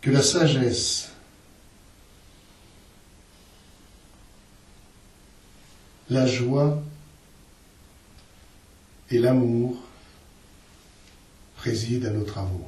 que la sagesse, la joie et l'amour président à nos travaux.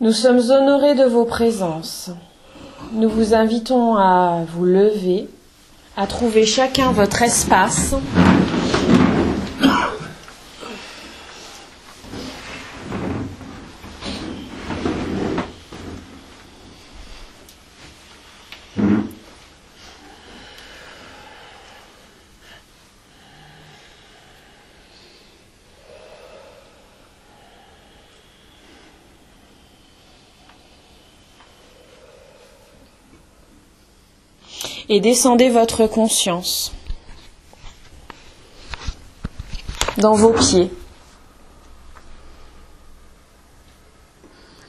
Nous sommes honorés de vos présences. Nous vous invitons à vous lever, à trouver chacun votre espace. Et descendez votre conscience dans vos pieds.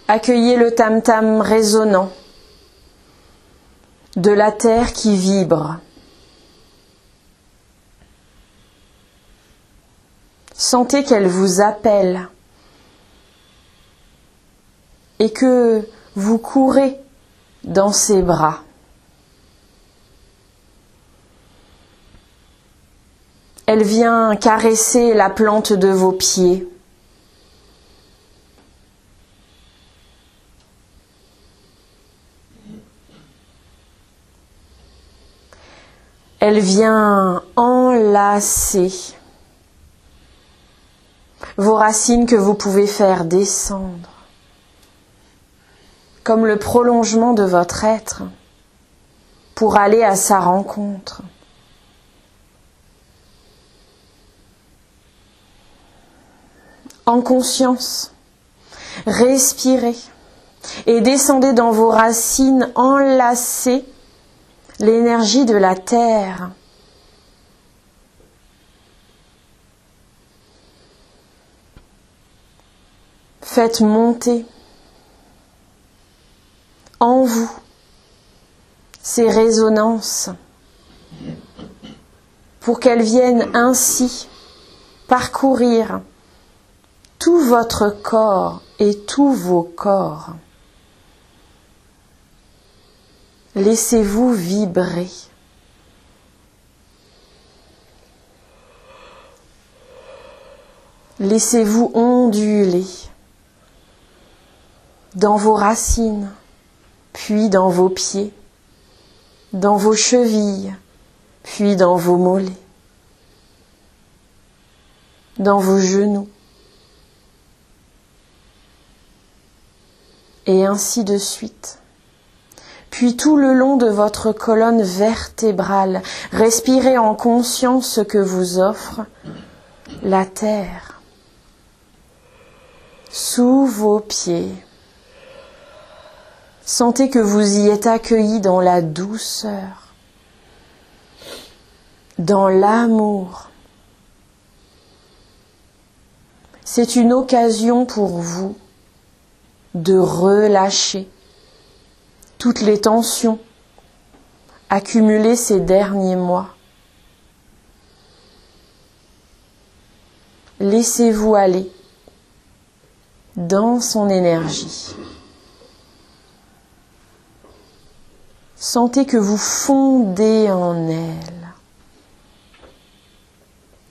Accueillez le tam-tam résonnant de la terre qui vibre. Sentez qu'elle vous appelle et que vous courez dans ses bras. Elle vient caresser la plante de vos pieds. Elle vient enlacer vos racines que vous pouvez faire descendre, comme le prolongement de votre être, pour aller à sa rencontre. En conscience, respirez et descendez dans vos racines, enlacez l'énergie de la terre. Faites monter en vous ces résonances pour qu'elles viennent ainsi parcourir tout votre corps et tous vos corps. Laissez-vous vibrer. Laissez-vous onduler dans vos racines, puis dans vos pieds, dans vos chevilles, puis dans vos mollets, dans vos genoux, et ainsi de suite. Puis tout le long de votre colonne vertébrale, respirez en conscience ce que vous offre la terre. Sous vos pieds, sentez que vous y êtes accueillis dans la douceur, dans l'amour. C'est une occasion pour vous de relâcher toutes les tensions accumulées ces derniers mois. Laissez-vous aller dans son énergie. Sentez que vous fondez en elle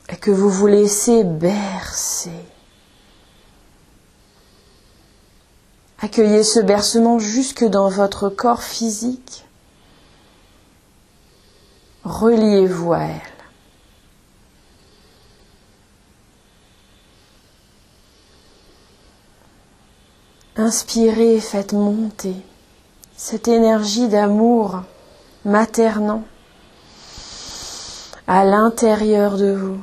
et que vous vous laissez bercer. Accueillez ce bercement jusque dans votre corps physique. Reliez-vous à elle. Inspirez et faites monter cette énergie d'amour maternant à l'intérieur de vous,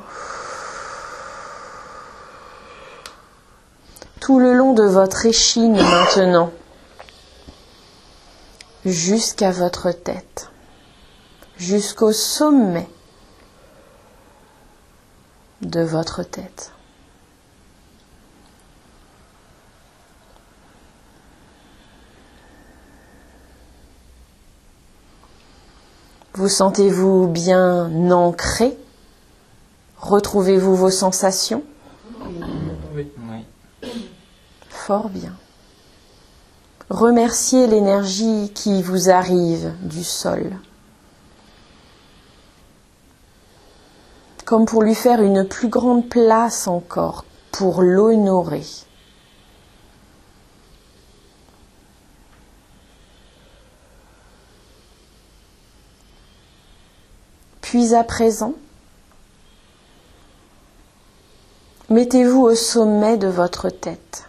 tout le long de votre échine maintenant, jusqu'à votre tête, jusqu'au sommet de votre tête. Vous sentez-vous bien ancré? Retrouvez-vous vos sensations? Oui. Fort bien. Remerciez l'énergie qui vous arrive du sol, comme pour lui faire une plus grande place encore, pour l'honorer. Puis à présent, mettez-vous au sommet de votre tête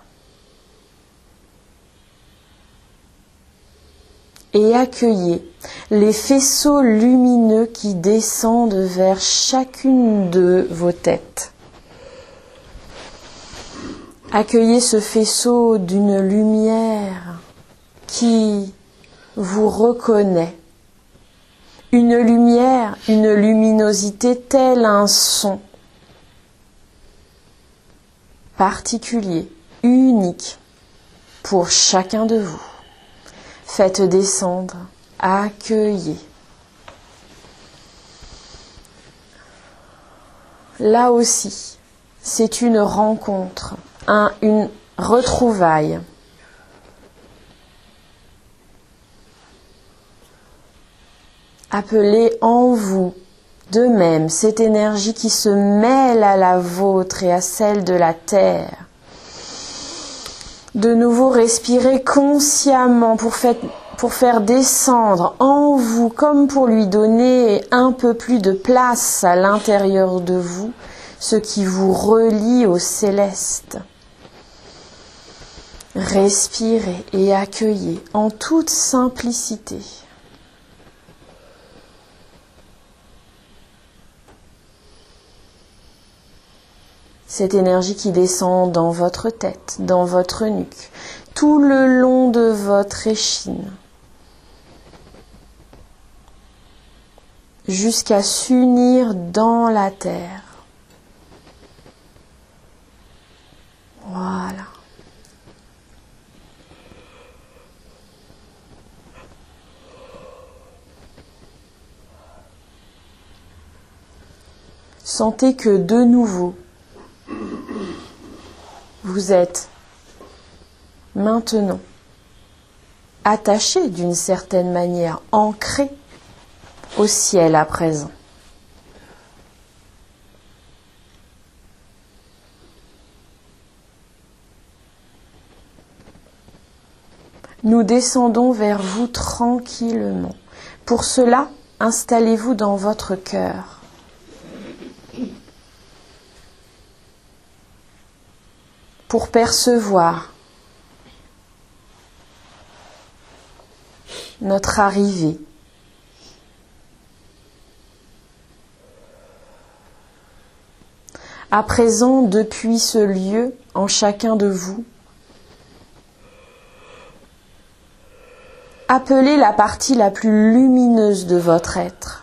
et accueillez les faisceaux lumineux qui descendent vers chacune de vos têtes. Accueillez ce faisceau d'une lumière qui vous reconnaît. Une lumière, une luminosité tel un son particulier, unique pour chacun de vous. Faites descendre, accueillez. Là aussi, c'est une rencontre, une retrouvaille. Appelez en vous de même cette énergie qui se mêle à la vôtre et à celle de la terre. De nouveau, respirez consciemment pour faire descendre en vous, comme pour lui donner un peu plus de place à l'intérieur de vous, ce qui vous relie au céleste. Respirez et accueillez en toute simplicité. Cette énergie qui descend dans votre tête, dans votre nuque, tout le long de votre échine, jusqu'à s'unir dans la terre. Voilà. Sentez que de nouveau, vous êtes maintenant attaché d'une certaine manière, ancré au ciel à présent. Nous descendons vers vous tranquillement. Pour cela, installez-vous dans votre cœur. Pour percevoir notre arrivée. À présent, depuis ce lieu, en chacun de vous, appelez la partie la plus lumineuse de votre être.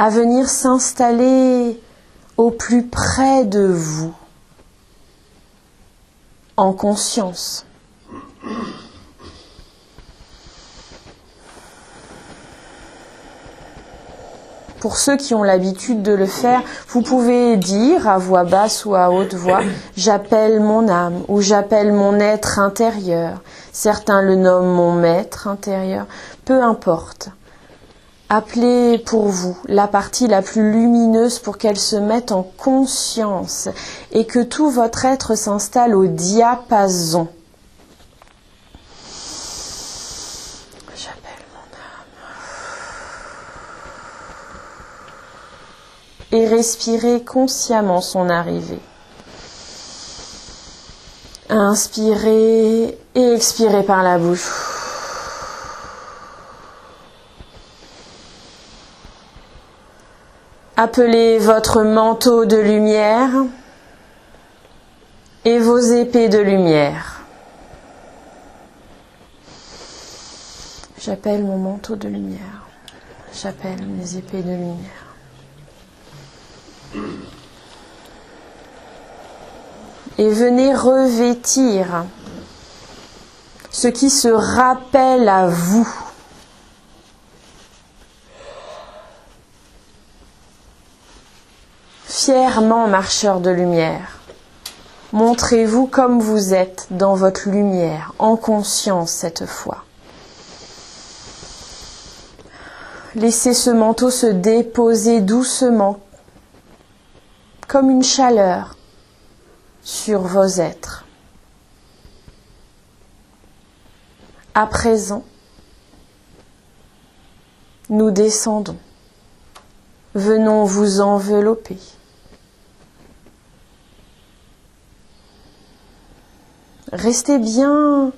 À venir s'installer au plus près de vous, en conscience. Pour ceux qui ont l'habitude de le faire, vous pouvez dire à voix basse ou à haute voix « J'appelle mon âme » ou « J'appelle mon être intérieur ». Certains le nomment mon maître intérieur, peu importe. Appelez pour vous la partie la plus lumineuse pour qu'elle se mette en conscience et que tout votre être s'installe au diapason. J'appelle mon âme. Et respirez consciemment son arrivée. Inspirez et expirez par la bouche. Appelez votre manteau de lumière et vos épées de lumière. J'appelle mon manteau de lumière. J'appelle mes épées de lumière. Et venez revêtir ce qui se rappelle à vous. Fièrement, marcheurs de lumière, montrez-vous comme vous êtes dans votre lumière, en conscience cette fois. Laissez ce manteau se déposer doucement, comme une chaleur, sur vos êtres. À présent, nous descendons. Venons vous envelopper. Restez bien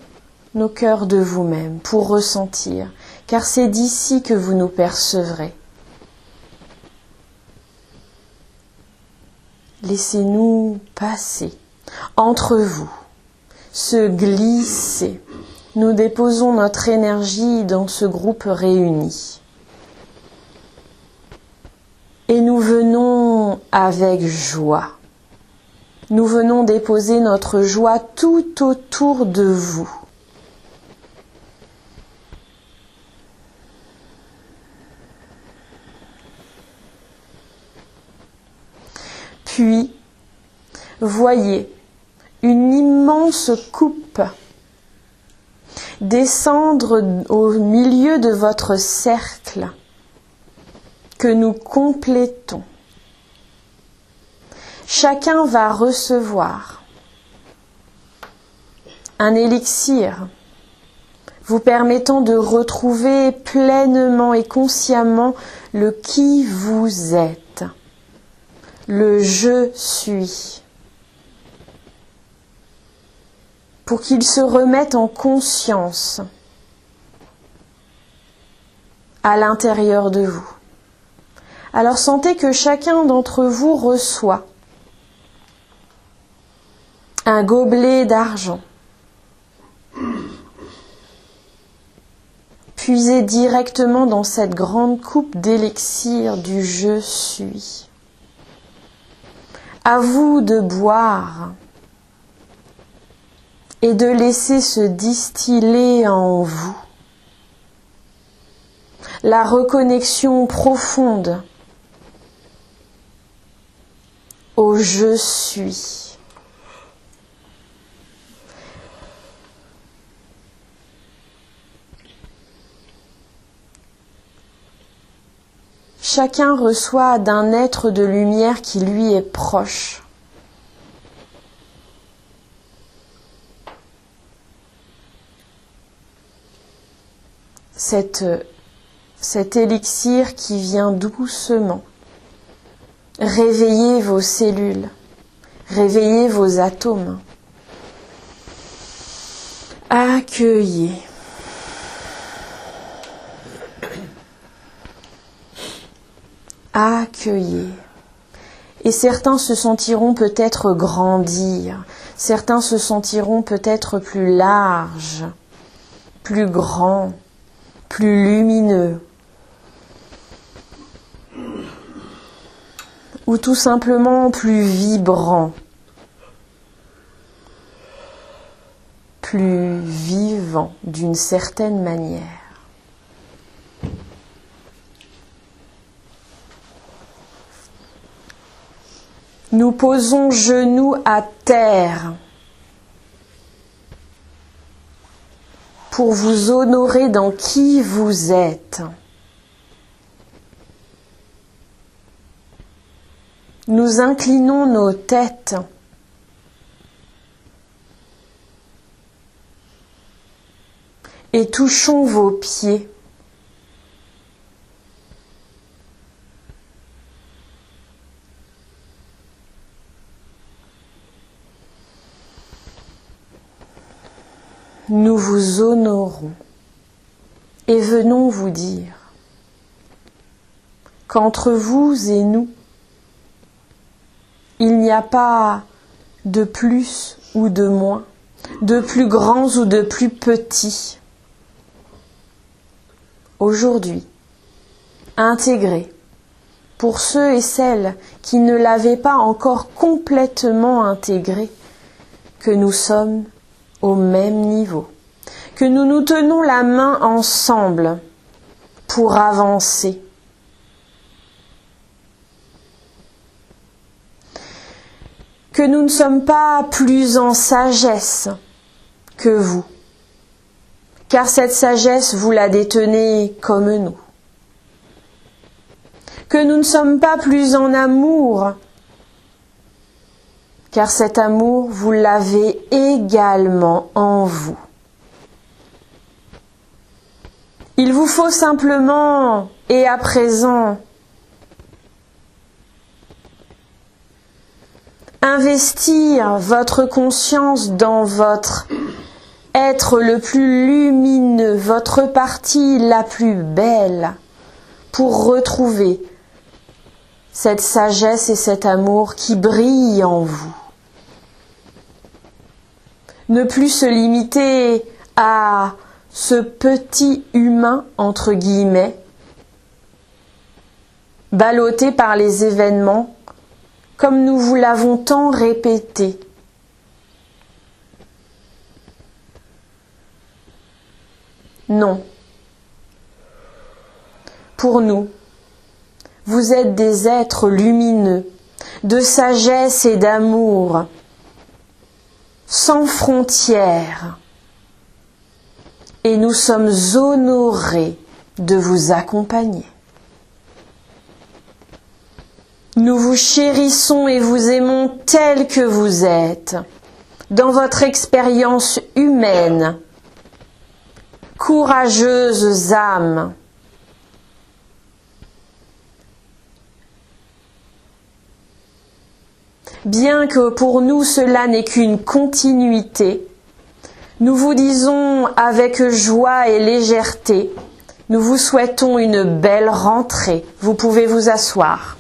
nos cœurs de vous-même pour ressentir, car c'est d'ici que vous nous percevrez. Laissez-nous passer entre vous, se glisser. Nous déposons notre énergie dans ce groupe réuni. Et nous venons avec joie. Nous venons déposer notre joie tout autour de vous. Puis, voyez une immense coupe descendre au milieu de votre cercle que nous complétons. Chacun va recevoir un élixir vous permettant de retrouver pleinement et consciemment le qui vous êtes, le je suis, pour qu'il se remette en conscience à l'intérieur de vous. Alors sentez que chacun d'entre vous reçoit un gobelet d'argent. Puisez directement dans cette grande coupe d'élixir du je suis. À vous de boire et de laisser se distiller en vous la reconnexion profonde au je suis. Chacun reçoit d'un être de lumière qui lui est proche. Cet élixir qui vient doucement réveiller vos cellules, réveiller vos atomes. Accueillez. Accueillez. Et certains se sentiront peut-être grandir, certains se sentiront peut-être plus larges, plus grands, plus lumineux, ou tout simplement plus vibrants, plus vivants d'une certaine manière. Nous posons genoux à terre pour vous honorer dans qui vous êtes. Nous inclinons nos têtes et touchons vos pieds. Nous vous honorons et venons vous dire qu'entre vous et nous, il n'y a pas de plus ou de moins, de plus grands ou de plus petits. Aujourd'hui, intégrez, pour ceux et celles qui ne l'avaient pas encore complètement intégré, que nous sommes au même niveau, que nous nous tenons la main ensemble pour avancer. Que nous ne sommes pas plus en sagesse que vous, car cette sagesse, vous la détenez comme nous. Que nous ne sommes pas plus en amour, car cet amour, vous l'avez également en vous. Il vous faut simplement, et à présent, investir votre conscience dans votre être le plus lumineux, votre partie la plus belle, pour retrouver cette sagesse et cet amour qui brillent en vous. Ne plus se limiter à ce petit humain, entre guillemets, ballotté par les événements, comme nous vous l'avons tant répété. Non. Pour nous, vous êtes des êtres lumineux, de sagesse et d'amour, sans frontières. Et nous sommes honorés de vous accompagner. Nous vous chérissons et vous aimons tel que vous êtes, dans votre expérience humaine, courageuses âmes. Bien que pour nous cela n'est qu'une continuité, nous vous disons avec joie et légèreté, nous vous souhaitons une belle rentrée. Vous pouvez vous asseoir.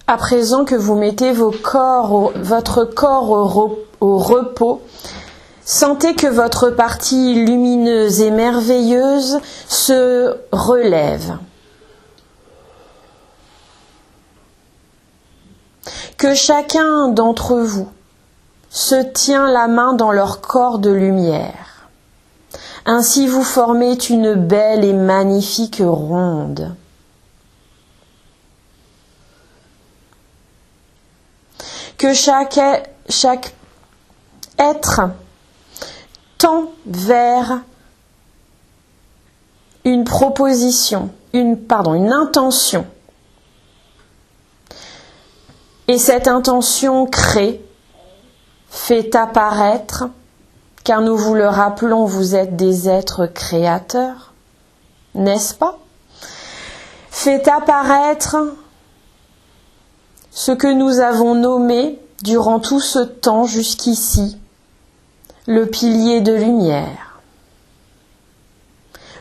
À présent que vous mettez votre corps au repos, sentez que votre partie lumineuse et merveilleuse se relève. Que chacun d'entre vous se tient la main dans leur corps de lumière. Ainsi vous formez une belle et magnifique ronde. Que chaque être tend vers une proposition, une intention. Et cette intention crée, fait apparaître, car nous vous le rappelons, vous êtes des êtres créateurs, n'est-ce pas? Fait apparaître ce que nous avons nommé durant tout ce temps jusqu'ici, le pilier de lumière.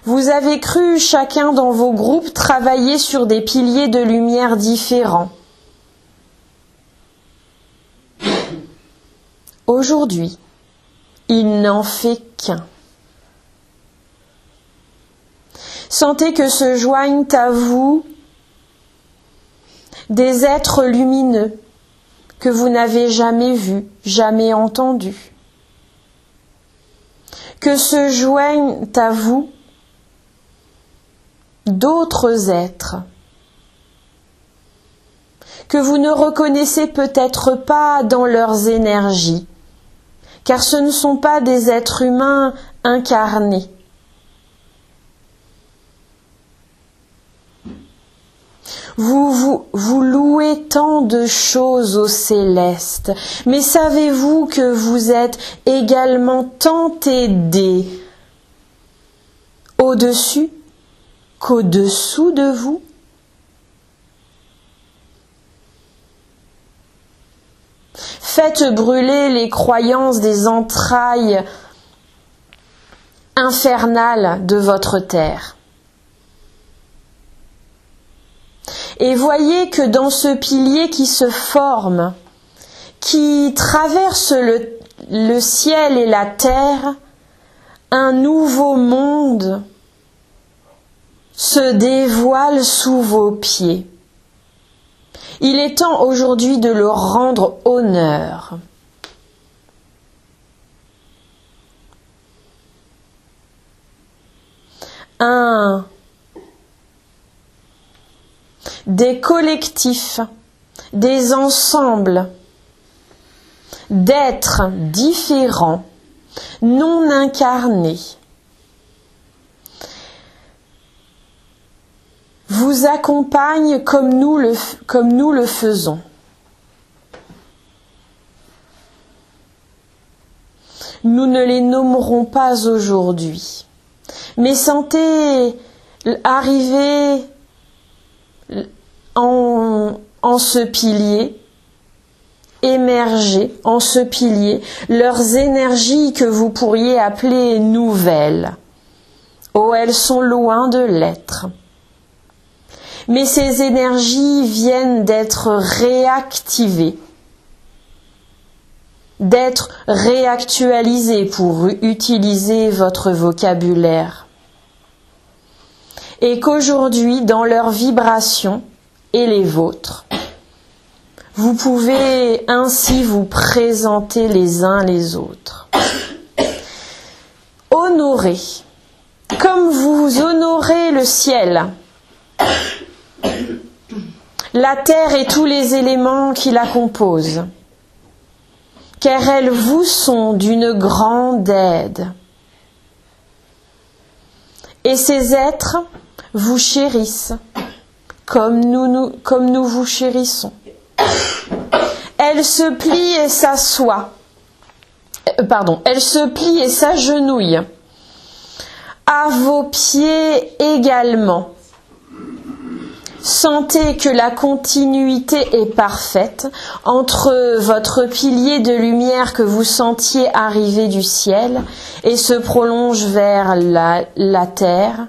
Vous avez cru chacun dans vos groupes travailler sur des piliers de lumière différents. Aujourd'hui, il n'en fait qu'un. Sentez que se joignent à vous des êtres lumineux que vous n'avez jamais vus, jamais entendus. Que se joignent à vous d'autres êtres que vous ne reconnaissez peut-être pas dans leurs énergies, car ce ne sont pas des êtres humains incarnés. Vous louez tant de choses au céleste, mais savez-vous que vous êtes également tant aidés au-dessus qu'au-dessous de vous? Faites brûler les croyances des entrailles infernales de votre terre. Et voyez que dans ce pilier qui se forme, qui traverse le ciel et la terre, un nouveau monde se dévoile sous vos pieds. Il est temps aujourd'hui de leur rendre honneur. Des collectifs, des ensembles d'êtres différents, non incarnés, vous accompagnent comme nous le faisons. Nous ne les nommerons pas aujourd'hui, mais sentez arriver en ce pilier, émerger en ce pilier, leurs énergies que vous pourriez appeler nouvelles. Oh, elles sont loin de l'être. Mais ces énergies viennent d'être réactivées, d'être réactualisées pour utiliser votre vocabulaire. Et qu'aujourd'hui, dans leurs vibrations et les vôtres, vous pouvez ainsi vous présenter les uns les autres. Honorez, comme vous honorez le ciel, la terre et tous les éléments qui la composent, car elles vous sont d'une grande aide. Et ces êtres vous chérissent comme nous vous chérissons. Elle se plie et s'assoit. Elle se plie et s'agenouille à vos pieds également. Sentez que la continuité est parfaite entre votre pilier de lumière que vous sentiez arriver du ciel et se prolonge vers la terre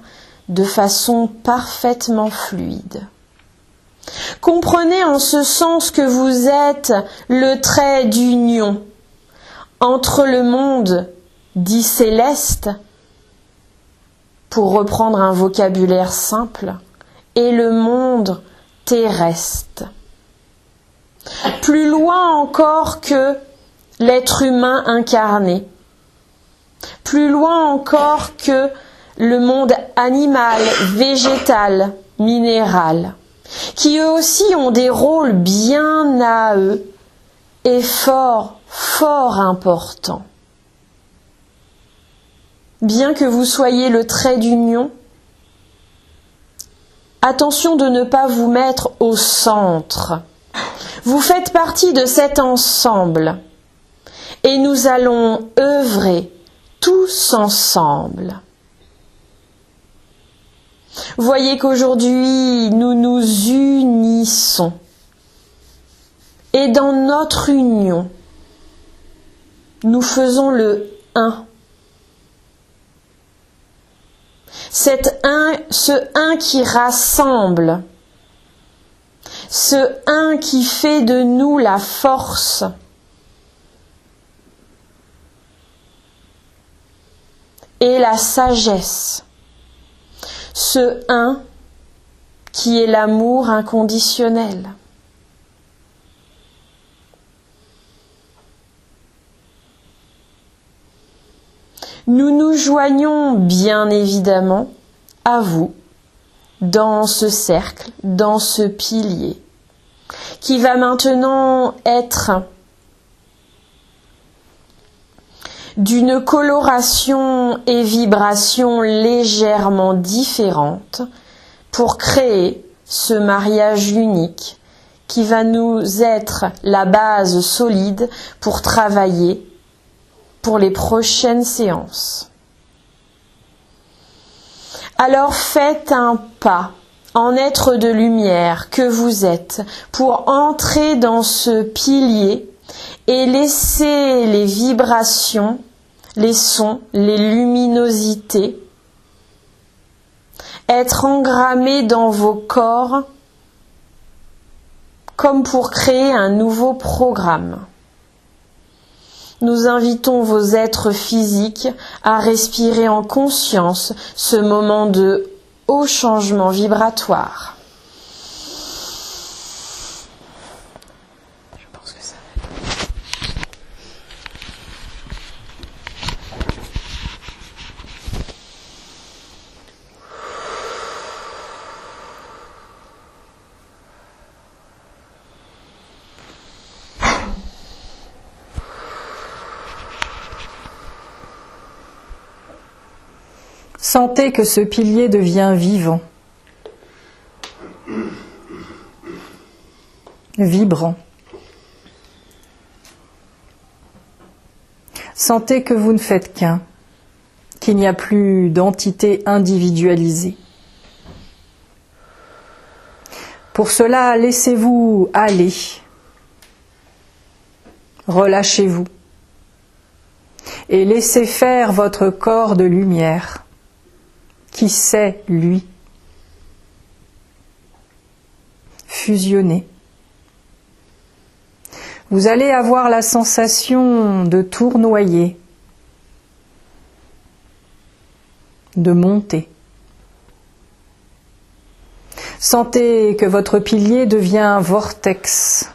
de façon parfaitement fluide. Comprenez en ce sens que vous êtes le trait d'union entre le monde dit céleste, pour reprendre un vocabulaire simple, et le monde terrestre. Plus loin encore que l'être humain incarné. Plus loin encore que le monde animal, végétal, minéral, qui eux aussi ont des rôles bien à eux et fort, fort importants. Bien que vous soyez le trait d'union, attention de ne pas vous mettre au centre. Vous faites partie de cet ensemble et nous allons œuvrer tous ensemble. Voyez qu'aujourd'hui, nous nous unissons. Et dans notre union, nous faisons le un. Ce un qui rassemble, ce un qui fait de nous la force. Et la sagesse. Ce un qui est l'amour inconditionnel. Nous nous joignons bien évidemment à vous dans ce cercle, dans ce pilier, qui va maintenant être d'une coloration et vibration légèrement différentes pour créer ce mariage unique qui va nous être la base solide pour travailler pour les prochaines séances. Alors faites un pas en être de lumière que vous êtes pour entrer dans ce pilier et laisser les vibrations, les sons, les luminosités être engrammés dans vos corps comme pour créer un nouveau programme. Nous invitons vos êtres physiques à respirer en conscience ce moment de haut changement vibratoire. Je pense que ça va être... Sentez que ce pilier devient vivant, vibrant. Sentez que vous ne faites qu'un, qu'il n'y a plus d'entité individualisée. Pour cela, laissez-vous aller, relâchez-vous et laissez faire votre corps de lumière. Qui sait, lui, fusionner. Vous allez avoir la sensation de tournoyer, de monter. Sentez que votre pilier devient vortex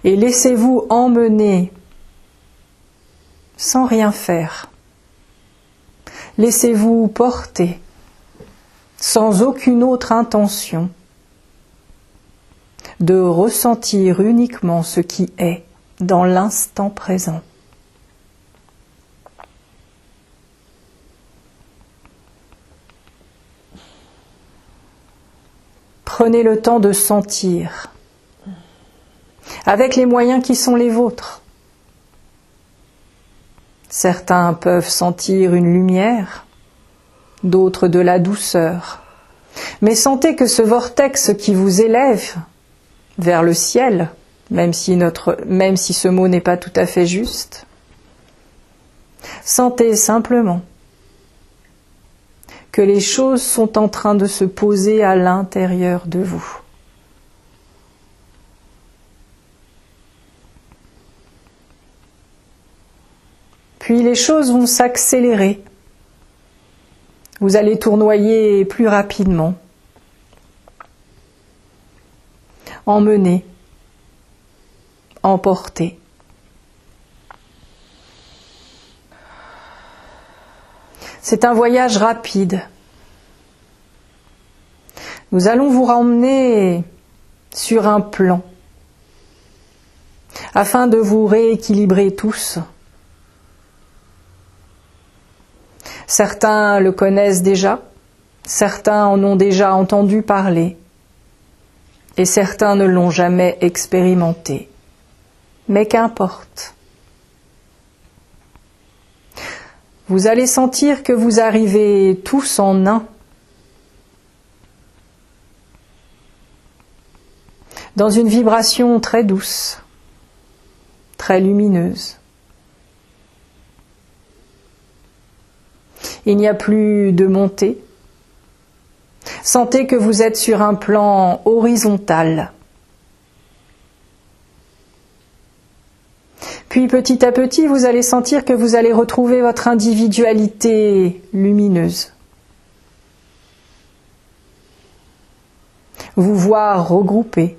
et laissez-vous emmener sans rien faire. Laissez-vous porter, sans aucune autre intention, de ressentir uniquement ce qui est dans l'instant présent. Prenez le temps de sentir, avec les moyens qui sont les vôtres. Certains peuvent sentir une lumière, d'autres de la douceur. Mais sentez que ce vortex qui vous élève vers le ciel, même si ce mot n'est pas tout à fait juste, sentez simplement que les choses sont en train de se poser à l'intérieur de vous. Puis les choses vont s'accélérer. Vous allez tournoyer plus rapidement, emmener, emporter. C'est un voyage rapide. Nous allons vous ramener sur un plan afin de vous rééquilibrer tous. Certains le connaissent déjà, certains en ont déjà entendu parler, et certains ne l'ont jamais expérimenté. Mais qu'importe. Vous allez sentir que vous arrivez tous en un, dans une vibration très douce, très lumineuse. Il n'y a plus de montée. Sentez que vous êtes sur un plan horizontal. Puis petit à petit, vous allez sentir que vous allez retrouver votre individualité lumineuse. Vous voir regroupés.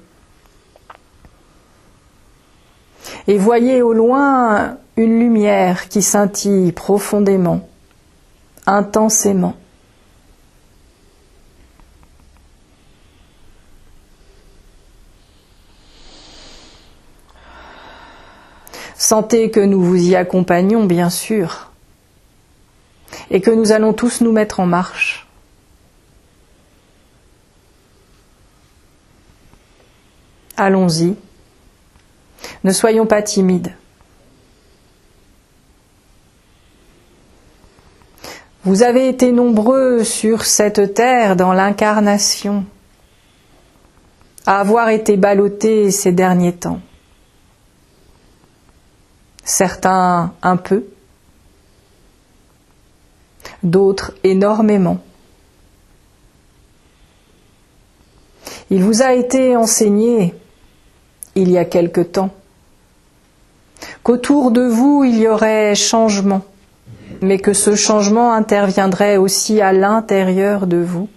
Et voyez au loin une lumière qui scintille profondément, intensément. Sentez que nous vous y accompagnons, bien sûr, et que nous allons tous nous mettre en marche. Allons-y. Ne soyons pas timides. Vous avez été nombreux sur cette terre dans l'incarnation à avoir été ballottés ces derniers temps. Certains un peu, d'autres énormément. Il vous a été enseigné, il y a quelque temps, qu'autour de vous il y aurait changement, mais que ce changement interviendrait aussi à l'intérieur de vous.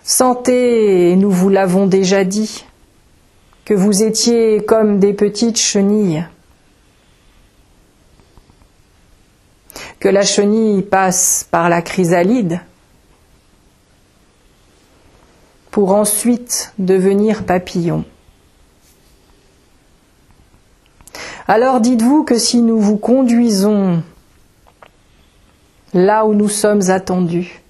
Sentez, nous vous l'avons déjà dit, que vous étiez comme des petites chenilles, que la chenille passe par la chrysalide pour ensuite devenir papillon. Alors dites-vous que si nous vous conduisons là où nous sommes attendus,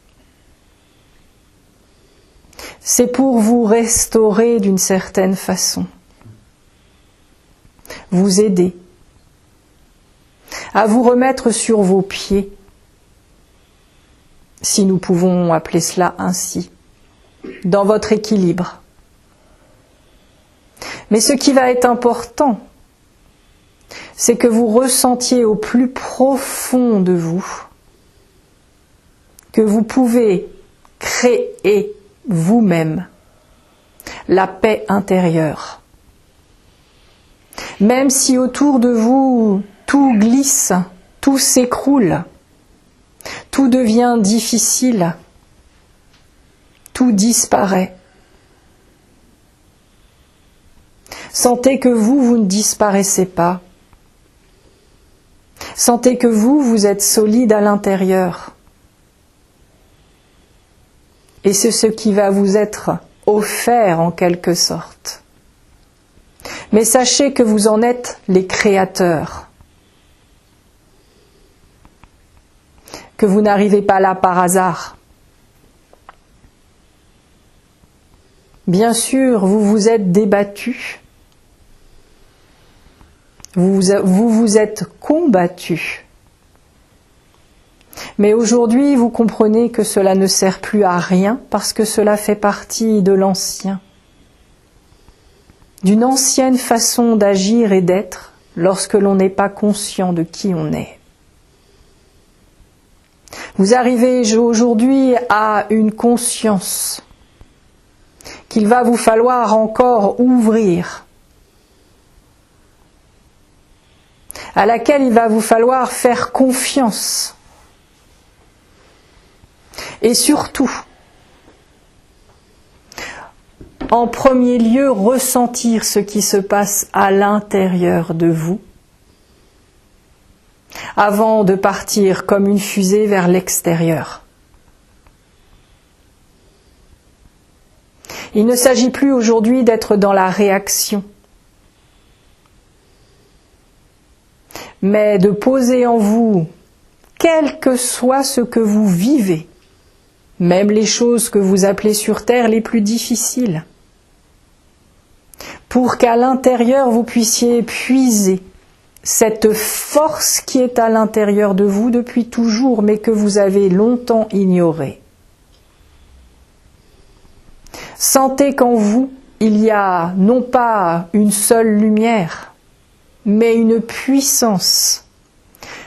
c'est pour vous restaurer d'une certaine façon, vous aider à vous remettre sur vos pieds, si nous pouvons appeler cela ainsi, dans votre équilibre. Mais ce qui va être important, c'est que vous ressentiez au plus profond de vous que vous pouvez créer vous-même la paix intérieure. Même si autour de vous tout glisse, tout s'écroule, tout devient difficile, tout disparaît. Sentez que vous ne disparaissez pas. Sentez que vous êtes solide à l'intérieur. Et c'est ce qui va vous être offert en quelque sorte. Mais sachez que vous en êtes les créateurs. Que vous n'arrivez pas là par hasard. Bien sûr, vous vous êtes débattus. Vous vous êtes combattus. Mais aujourd'hui, vous comprenez que cela ne sert plus à rien parce que cela fait partie de l'ancien. D'une ancienne façon d'agir et d'être lorsque l'on n'est pas conscient de qui on est. Vous arrivez aujourd'hui à une conscience qu'il va vous falloir encore ouvrir, à laquelle il va vous falloir faire confiance. Et surtout, en premier lieu, ressentir ce qui se passe à l'intérieur de vous, avant de partir comme une fusée vers l'extérieur. Il ne s'agit plus aujourd'hui d'être dans la réaction, mais de poser en vous, quel que soit ce que vous vivez, même les choses que vous appelez sur terre les plus difficiles, pour qu'à l'intérieur vous puissiez puiser cette force qui est à l'intérieur de vous depuis toujours, mais que vous avez longtemps ignorée. Sentez qu'en vous, il y a non pas une seule lumière, mais une puissance.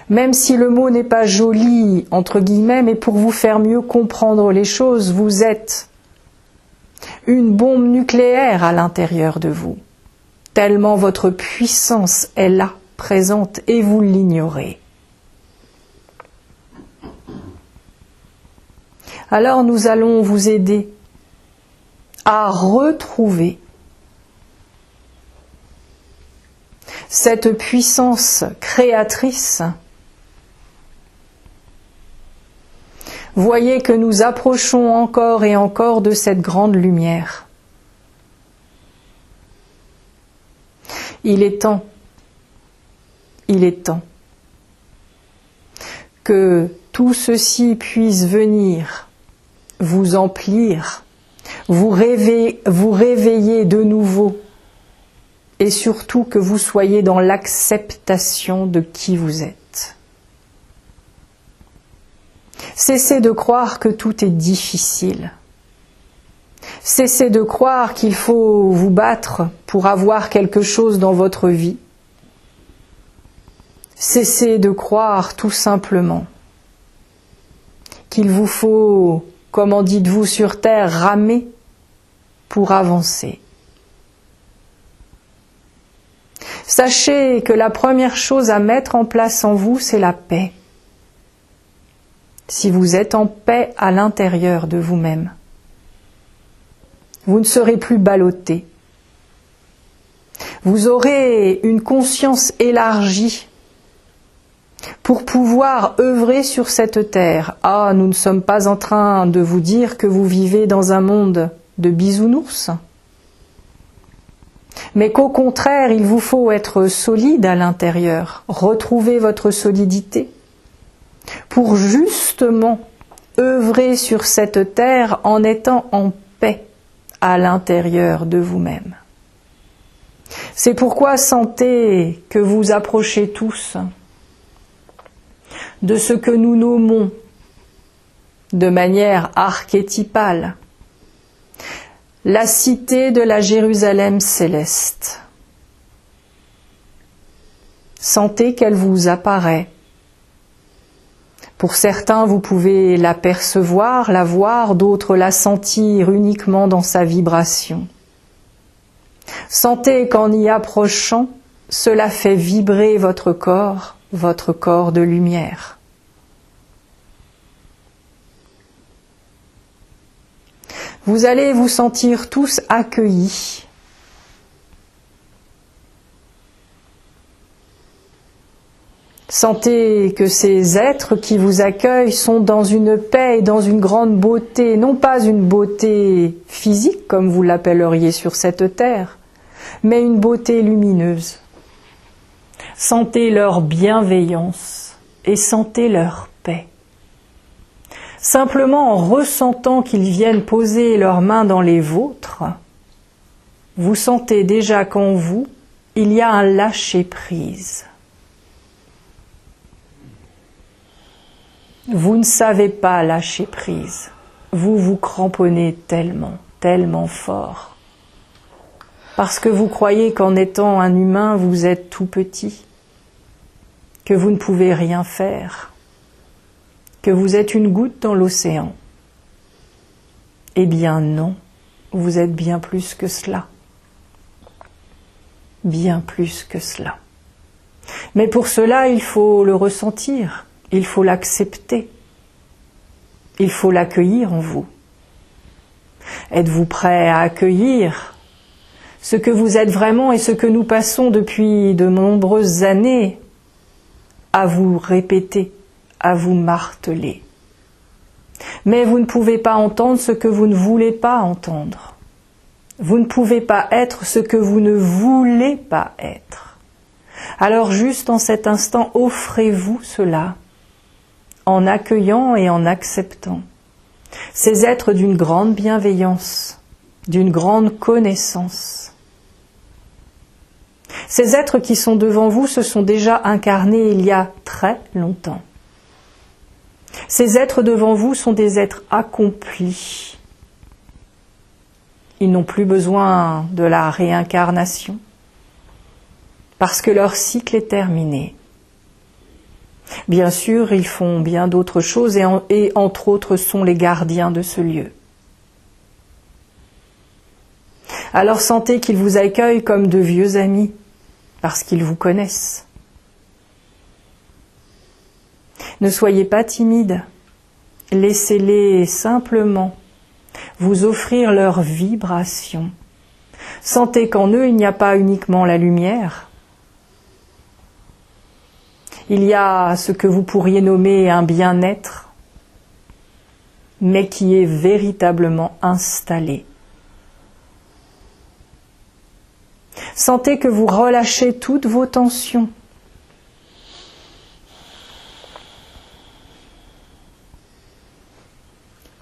Même si le mot n'est pas joli, entre guillemets, mais pour vous faire mieux comprendre les choses, vous êtes une bombe nucléaire à l'intérieur de vous, tellement votre puissance est là, présente, et vous l'ignorez. Alors nous allons vous aider à retrouver cette puissance créatrice. Voyez que nous approchons encore et encore de cette grande lumière. Il est temps que tout ceci puisse venir vous emplir vous réveillez de nouveau et surtout que vous soyez dans l'acceptation de qui vous êtes. Cessez de croire que tout est difficile. Cessez de croire qu'il faut vous battre pour avoir quelque chose dans votre vie. Cessez de croire tout simplement qu'il vous faut, comment dites-vous sur terre, ramer pour avancer. Sachez que la première chose à mettre en place en vous, c'est la paix. Si vous êtes en paix à l'intérieur de vous-même, vous ne serez plus ballotté. Vous aurez une conscience élargie pour pouvoir œuvrer sur cette terre. Ah, nous ne sommes pas en train de vous dire que vous vivez dans un monde de bisounours, mais qu'au contraire, il vous faut être solide à l'intérieur, retrouver votre solidité, pour justement œuvrer sur cette terre en étant en paix à l'intérieur de vous-même. C'est pourquoi sentez que vous approchez tous de ce que nous nommons de manière archétypale la cité de la Jérusalem céleste. Sentez qu'elle vous apparaît. Pour certains, vous pouvez la percevoir, la voir, d'autres la sentir uniquement dans sa vibration. Sentez qu'en y approchant, cela fait vibrer votre corps de lumière. Vous allez vous sentir tous accueillis. Sentez que ces êtres qui vous accueillent sont dans une paix et dans une grande beauté, non pas une beauté physique comme vous l'appelleriez sur cette terre, mais une beauté lumineuse. Sentez leur bienveillance et sentez leur paix. Simplement en ressentant qu'ils viennent poser leurs mains dans les vôtres, vous sentez déjà qu'en vous, il y a un lâcher-prise. Vous ne savez pas lâcher prise. Vous vous cramponnez tellement, tellement fort. Parce que vous croyez qu'en étant un humain, vous êtes tout petit, que vous ne pouvez rien faire, que vous êtes une goutte dans l'océan. Eh bien non, vous êtes bien plus que cela. Bien plus que cela. Mais pour cela, il faut le ressentir. Il faut l'accepter. Il faut l'accueillir en vous. Êtes-vous prêt à accueillir ce que vous êtes vraiment et ce que nous passons depuis de nombreuses années à vous répéter, à vous marteler? Mais vous ne pouvez pas entendre ce que vous ne voulez pas entendre. Vous ne pouvez pas être ce que vous ne voulez pas être. Alors juste en cet instant, offrez-vous cela, en accueillant et en acceptant ces êtres d'une grande bienveillance, d'une grande connaissance. Ces êtres qui sont devant vous se sont déjà incarnés il y a très longtemps. Ces êtres devant vous sont des êtres accomplis. Ils n'ont plus besoin de la réincarnation parce que leur cycle est terminé. Bien sûr, ils font bien d'autres choses et entre autres sont les gardiens de ce lieu. Alors sentez qu'ils vous accueillent comme de vieux amis, parce qu'ils vous connaissent. Ne soyez pas timide, laissez-les simplement vous offrir leur vibration. Sentez qu'en eux, il n'y a pas uniquement la lumière. Il y a ce que vous pourriez nommer un bien-être, mais qui est véritablement installé. Sentez que vous relâchez toutes vos tensions.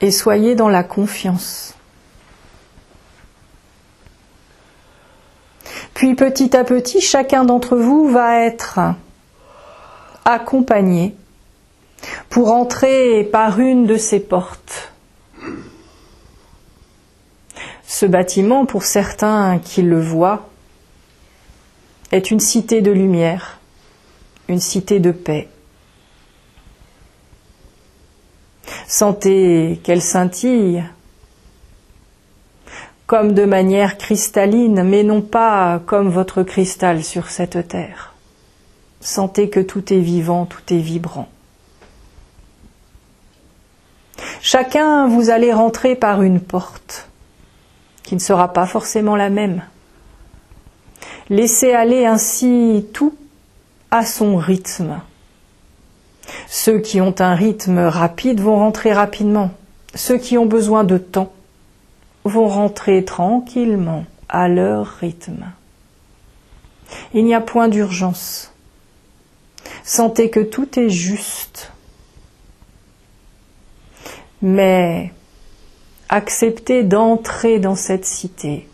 Et soyez dans la confiance. Puis petit à petit, chacun d'entre vous va être accompagné pour entrer par une de ces portes. Ce bâtiment, pour certains qui le voient, est une cité de lumière, une cité de paix. Sentez qu'elle scintille, comme de manière cristalline, mais non pas comme votre cristal sur cette terre. Sentez que tout est vivant, tout est vibrant. Chacun, vous allez rentrer par une porte, qui ne sera pas forcément la même. Laissez aller ainsi tout à son rythme. Ceux qui ont un rythme rapide vont rentrer rapidement. Ceux qui ont besoin de temps vont rentrer tranquillement à leur rythme. Il n'y a point d'urgence. Sentez que tout est juste. Mais acceptez d'entrer dans cette cité.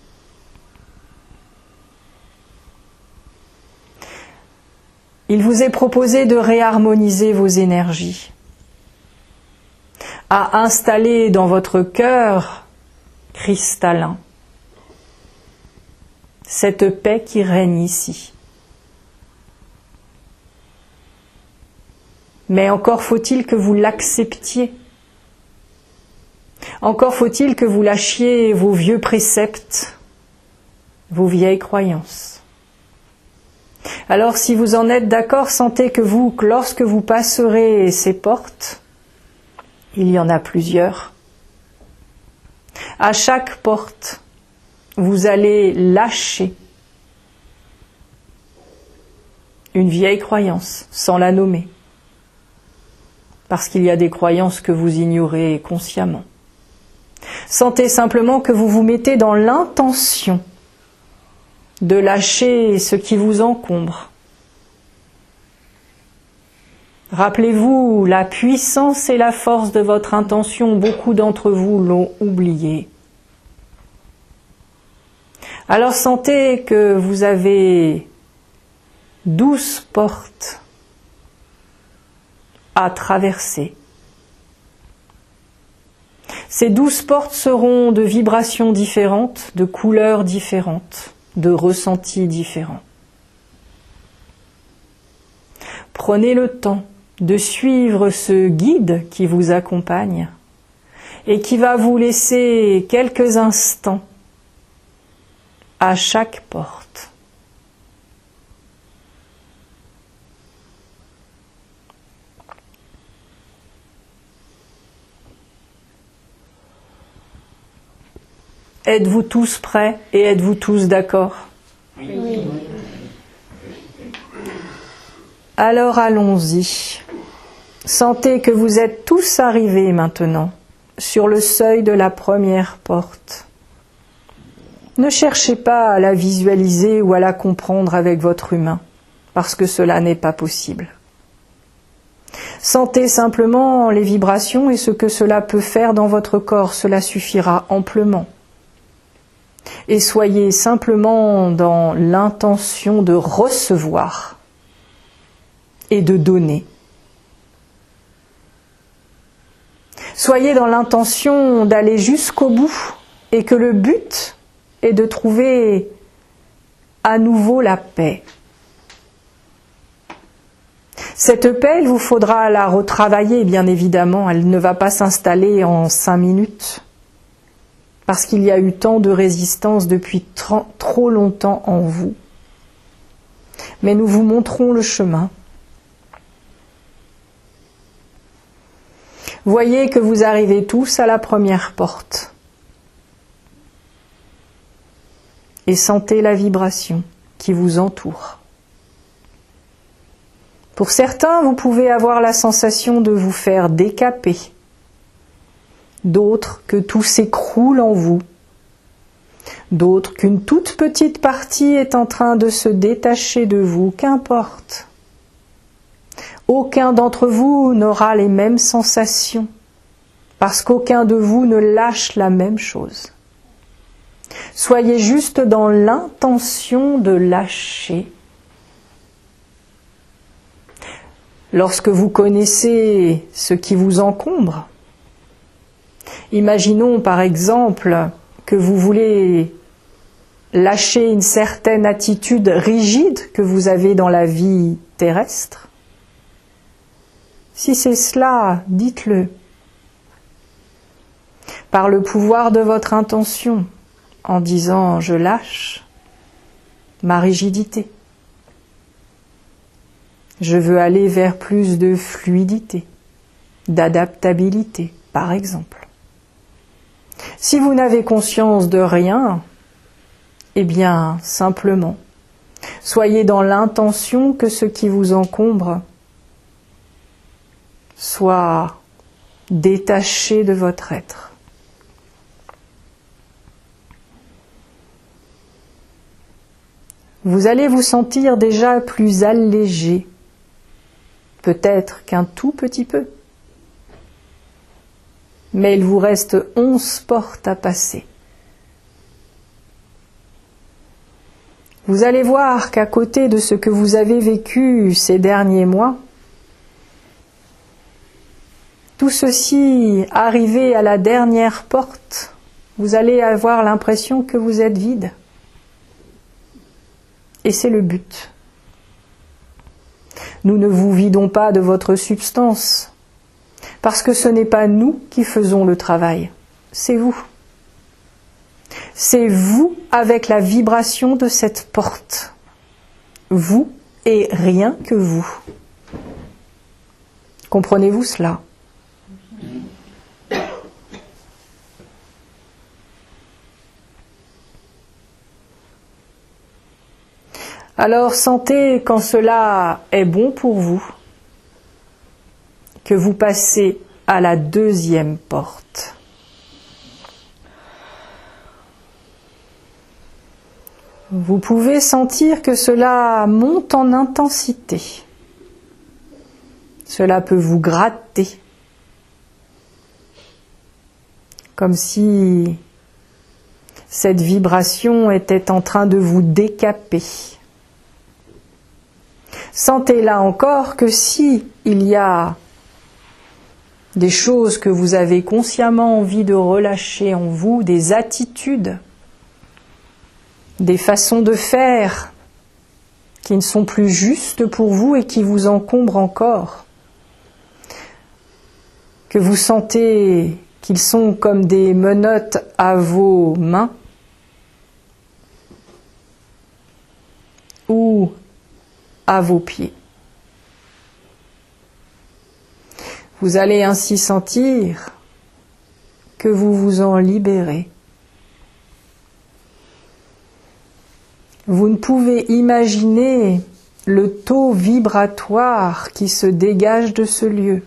Il vous est proposé de réharmoniser vos énergies, à installer dans votre cœur cristallin cette paix qui règne ici. Mais encore faut-il que vous l'acceptiez. Encore faut-il que vous lâchiez vos vieux préceptes, vos vieilles croyances. Alors si vous en êtes d'accord, sentez que lorsque vous passerez ces portes, il y en a plusieurs, à chaque porte, vous allez lâcher une vieille croyance, sans la nommer, parce qu'il y a des croyances que vous ignorez consciemment. Sentez simplement que vous vous mettez dans l'intention de lâcher ce qui vous encombre. Rappelez-vous la puissance et la force de votre intention, beaucoup d'entre vous l'ont oublié. Alors sentez que vous avez 12 portes à traverser. Ces 12 portes seront de vibrations différentes, de couleurs différentes, de ressentis différents. Prenez le temps de suivre ce guide qui vous accompagne et qui va vous laisser quelques instants à chaque porte. Êtes-vous tous prêts et êtes-vous tous d'accord ? Oui. Alors allons-y. Sentez que vous êtes tous arrivés maintenant sur le seuil de la première porte. Ne cherchez pas à la visualiser ou à la comprendre avec votre humain, parce que cela n'est pas possible. Sentez simplement les vibrations et ce que cela peut faire dans votre corps, cela suffira amplement. Et soyez simplement dans l'intention de recevoir et de donner. Soyez dans l'intention d'aller jusqu'au bout et que le but est de trouver à nouveau la paix. Cette paix, il vous faudra la retravailler, bien évidemment. Elle ne va pas s'installer en 5 minutes. Parce qu'il y a eu tant de résistance depuis trop longtemps en vous. Mais nous vous montrons le chemin. Voyez que vous arrivez tous à la première porte. Et sentez la vibration qui vous entoure. Pour certains, vous pouvez avoir la sensation de vous faire décaper. D'autres que tout s'écroule en vous, d'autres qu'une toute petite partie est en train de se détacher de vous, qu'importe. Aucun d'entre vous n'aura les mêmes sensations, parce qu'aucun de vous ne lâche la même chose. Soyez juste dans l'intention de lâcher. Lorsque vous connaissez ce qui vous encombre, imaginons par exemple que vous voulez lâcher une certaine attitude rigide que vous avez dans la vie terrestre. Si c'est cela, dites-le. Par le pouvoir de votre intention, en disant « je lâche ma rigidité ». Je veux aller vers plus de fluidité, d'adaptabilité, par exemple. Si vous n'avez conscience de rien, eh bien, simplement, soyez dans l'intention que ce qui vous encombre soit détaché de votre être. Vous allez vous sentir déjà plus allégé, peut-être qu'un tout petit peu. Mais il vous reste 11 portes à passer. Vous allez voir qu'à côté de ce que vous avez vécu ces derniers mois, tout ceci, arrivé à la dernière porte, vous allez avoir l'impression que vous êtes vide. Et c'est le but. Nous ne vous vidons pas de votre substance, parce que ce n'est pas nous qui faisons le travail, c'est vous. C'est vous avec la vibration de cette porte. Vous et rien que vous. Comprenez-vous cela ? Alors sentez quand cela est bon pour vous, que vous passez à la deuxième porte. Vous pouvez sentir que cela monte en intensité. Cela peut vous gratter, comme si cette vibration était en train de vous décaper. Sentez là encore que si il y a des choses que vous avez consciemment envie de relâcher en vous, des attitudes, des façons de faire qui ne sont plus justes pour vous et qui vous encombrent encore, que vous sentez qu'ils sont comme des menottes à vos mains ou à vos pieds. Vous allez ainsi sentir que vous vous en libérez. Vous ne pouvez imaginer le taux vibratoire qui se dégage de ce lieu.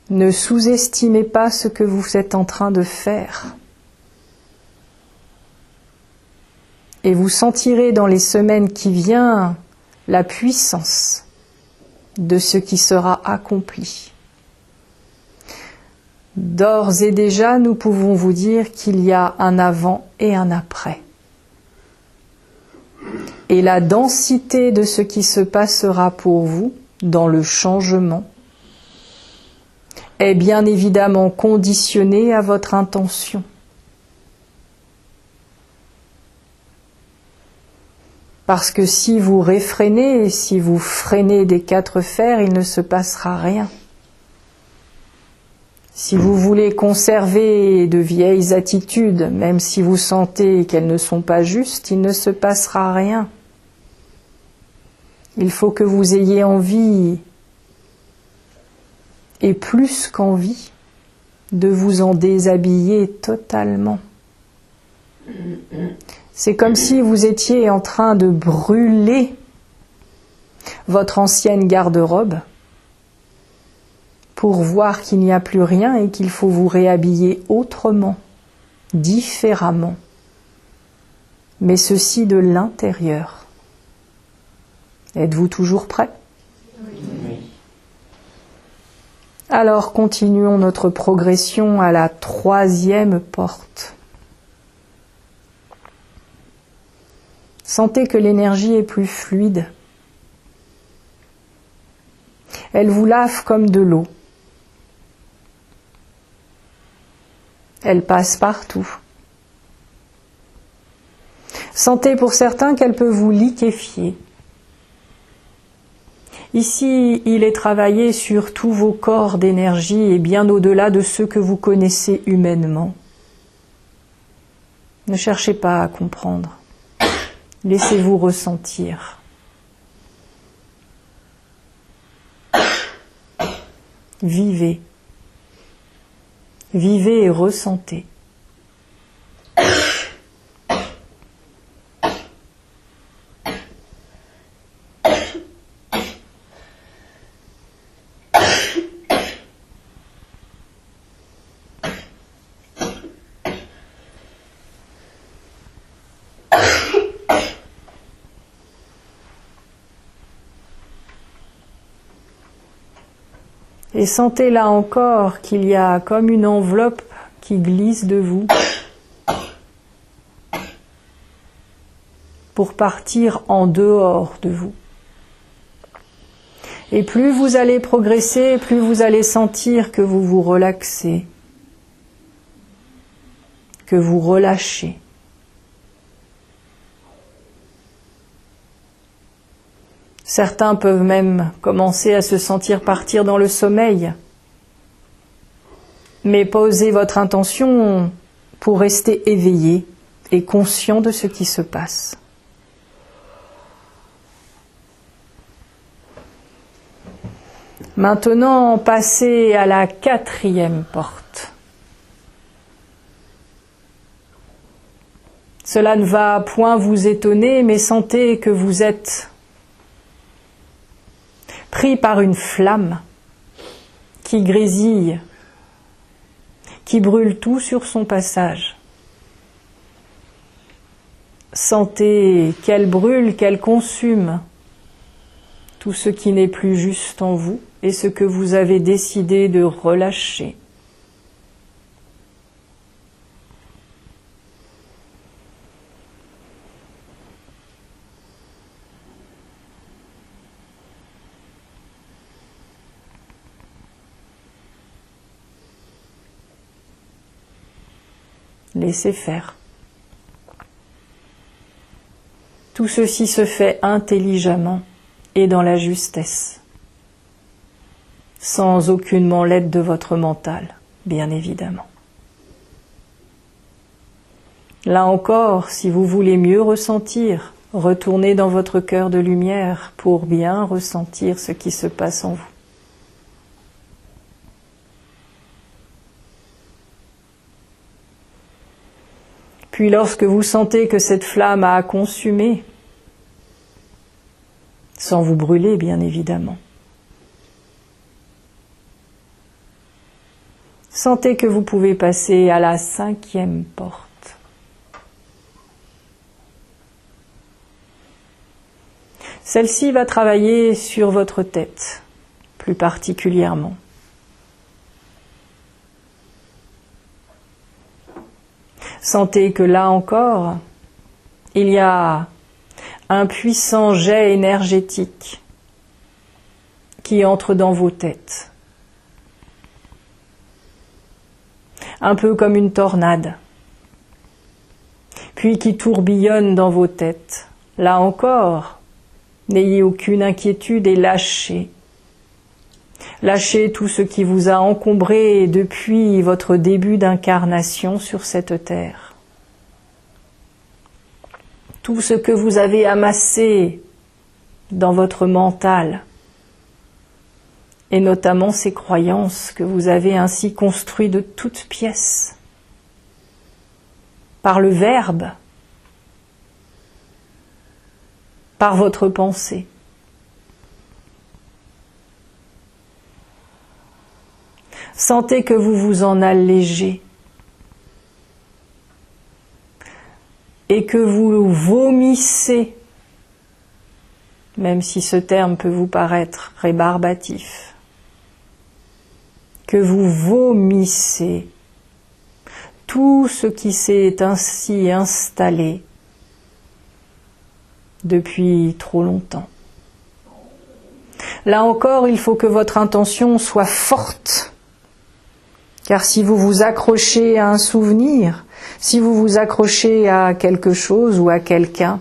Ne sous-estimez pas ce que vous êtes en train de faire. Et vous sentirez dans les semaines qui viennent la puissance de ce qui sera accompli. D'ores et déjà, nous pouvons vous dire qu'il y a un avant et un après. Et la densité de ce qui se passera pour vous dans le changement est bien évidemment conditionnée à votre intention. Parce que si vous réfrénez, si vous freinez des 4 fers, il ne se passera rien. Si vous voulez conserver de vieilles attitudes, même si vous sentez qu'elles ne sont pas justes, il ne se passera rien. Il faut que vous ayez envie, et plus qu'envie, de vous en déshabiller totalement. C'est comme si vous étiez en train de brûler votre ancienne garde-robe pour voir qu'il n'y a plus rien et qu'il faut vous réhabiller autrement, différemment, mais ceci de l'intérieur. Êtes-vous toujours prêt ? Oui. Alors continuons notre progression à la 3e porte. Sentez que l'énergie est plus fluide. Elle vous lave comme de l'eau. Elle passe partout. Sentez pour certains qu'elle peut vous liquéfier. Ici, il est travaillé sur tous vos corps d'énergie et bien au-delà de ceux que vous connaissez humainement. Ne cherchez pas à comprendre. Laissez-vous ressentir. Vivez. Vivez et ressentez. Et sentez là encore qu'il y a comme une enveloppe qui glisse de vous pour partir en dehors de vous. Et plus vous allez progresser, plus vous allez sentir que vous vous relaxez, que vous relâchez. Certains peuvent même commencer à se sentir partir dans le sommeil. Mais posez votre intention pour rester éveillé et conscient de ce qui se passe. Maintenant, passez à la 4e porte. Cela ne va point vous étonner, mais sentez que vous êtes pris par une flamme qui grésille, qui brûle tout sur son passage. Sentez qu'elle brûle, qu'elle consume tout ce qui n'est plus juste en vous et ce que vous avez décidé de relâcher. Laissez faire. Tout ceci se fait intelligemment et dans la justesse, sans aucunement l'aide de votre mental, bien évidemment. Là encore, si vous voulez mieux ressentir, retournez dans votre cœur de lumière pour bien ressentir ce qui se passe en vous. Puis lorsque vous sentez que cette flamme a consumé, sans vous brûler bien évidemment, sentez que vous pouvez passer à la 5e porte. Celle-ci va travailler sur votre tête, plus particulièrement. Sentez que là encore, il y a un puissant jet énergétique qui entre dans vos têtes. Un peu comme une tornade, puis qui tourbillonne dans vos têtes. Là encore, n'ayez aucune inquiétude et lâchez. Lâchez tout ce qui vous a encombré depuis votre début d'incarnation sur cette terre. Tout ce que vous avez amassé dans votre mental, et notamment ces croyances que vous avez ainsi construites de toutes pièces, par le verbe, par votre pensée. Sentez que vous vous en allégez et que vous vomissez, même si ce terme peut vous paraître rébarbatif. que vous vomissez tout ce qui s'est ainsi installé depuis trop longtemps. Là encore, il faut que votre intention soit forte, car si vous vous accrochez à un souvenir, si vous vous accrochez à quelque chose ou à quelqu'un,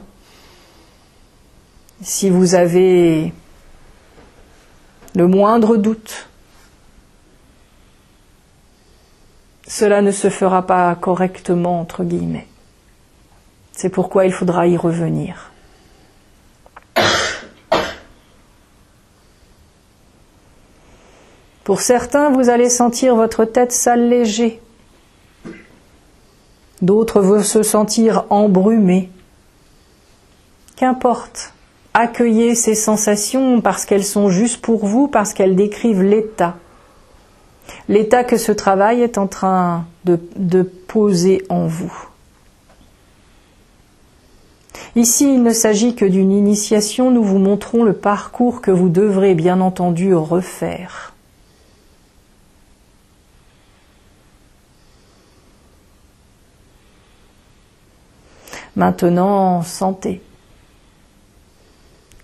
si vous avez le moindre doute, cela ne se fera pas correctement, entre guillemets. C'est pourquoi il faudra y revenir. Pour certains, vous allez sentir votre tête s'alléger. D'autres vont se sentir embrumés. Qu'importe, accueillez ces sensations parce qu'elles sont juste pour vous, parce qu'elles décrivent l'état. L'état que ce travail est en train de poser en vous. Ici, il ne s'agit que d'une initiation, nous vous montrons le parcours que vous devrez bien entendu refaire. Maintenant, sentez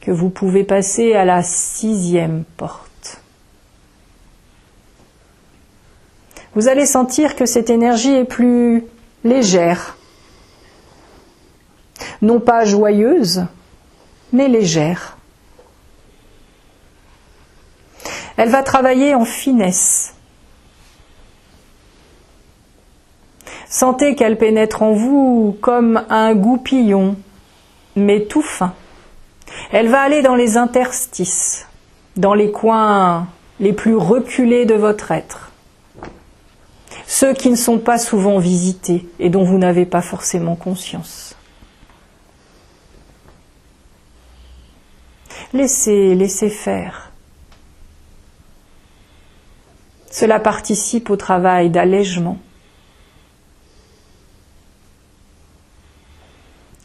que vous pouvez passer à la 6e porte. Vous allez sentir que cette énergie est plus légère. Non pas joyeuse, mais légère. Elle va travailler en finesse. Sentez qu'elle pénètre en vous comme un goupillon, mais tout fin. Elle va aller dans les interstices, dans les coins les plus reculés de votre être, ceux qui ne sont pas souvent visités et dont vous n'avez pas forcément conscience. Laissez faire. Cela participe au travail d'allègement.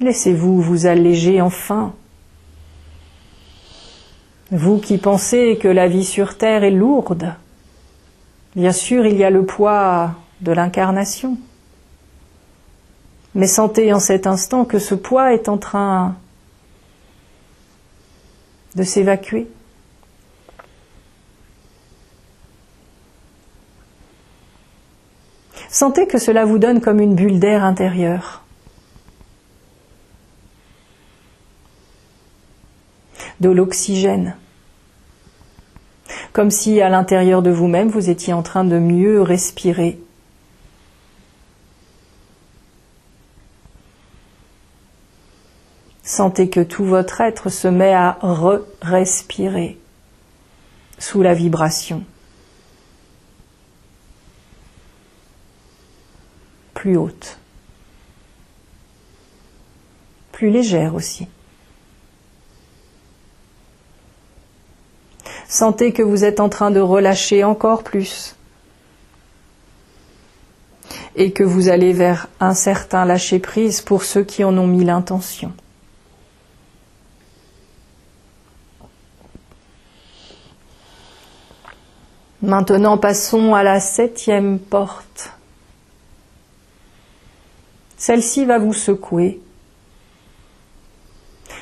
Laissez-vous vous alléger enfin. Vous qui pensez que la vie sur Terre est lourde, bien sûr il y a le poids de l'incarnation. Mais sentez en cet instant que ce poids est en train de s'évacuer. Sentez que cela vous donne comme une bulle d'air intérieure. De l'oxygène. Comme si à l'intérieur de vous-même, vous étiez en train de mieux respirer. Sentez que tout votre être se met à respirer sous la vibration. Plus haute. Plus légère aussi. Sentez que vous êtes en train de relâcher encore plus et que vous allez vers un certain lâcher-prise pour ceux qui en ont mis l'intention. Maintenant, passons à la 7e porte. Celle-ci va vous secouer.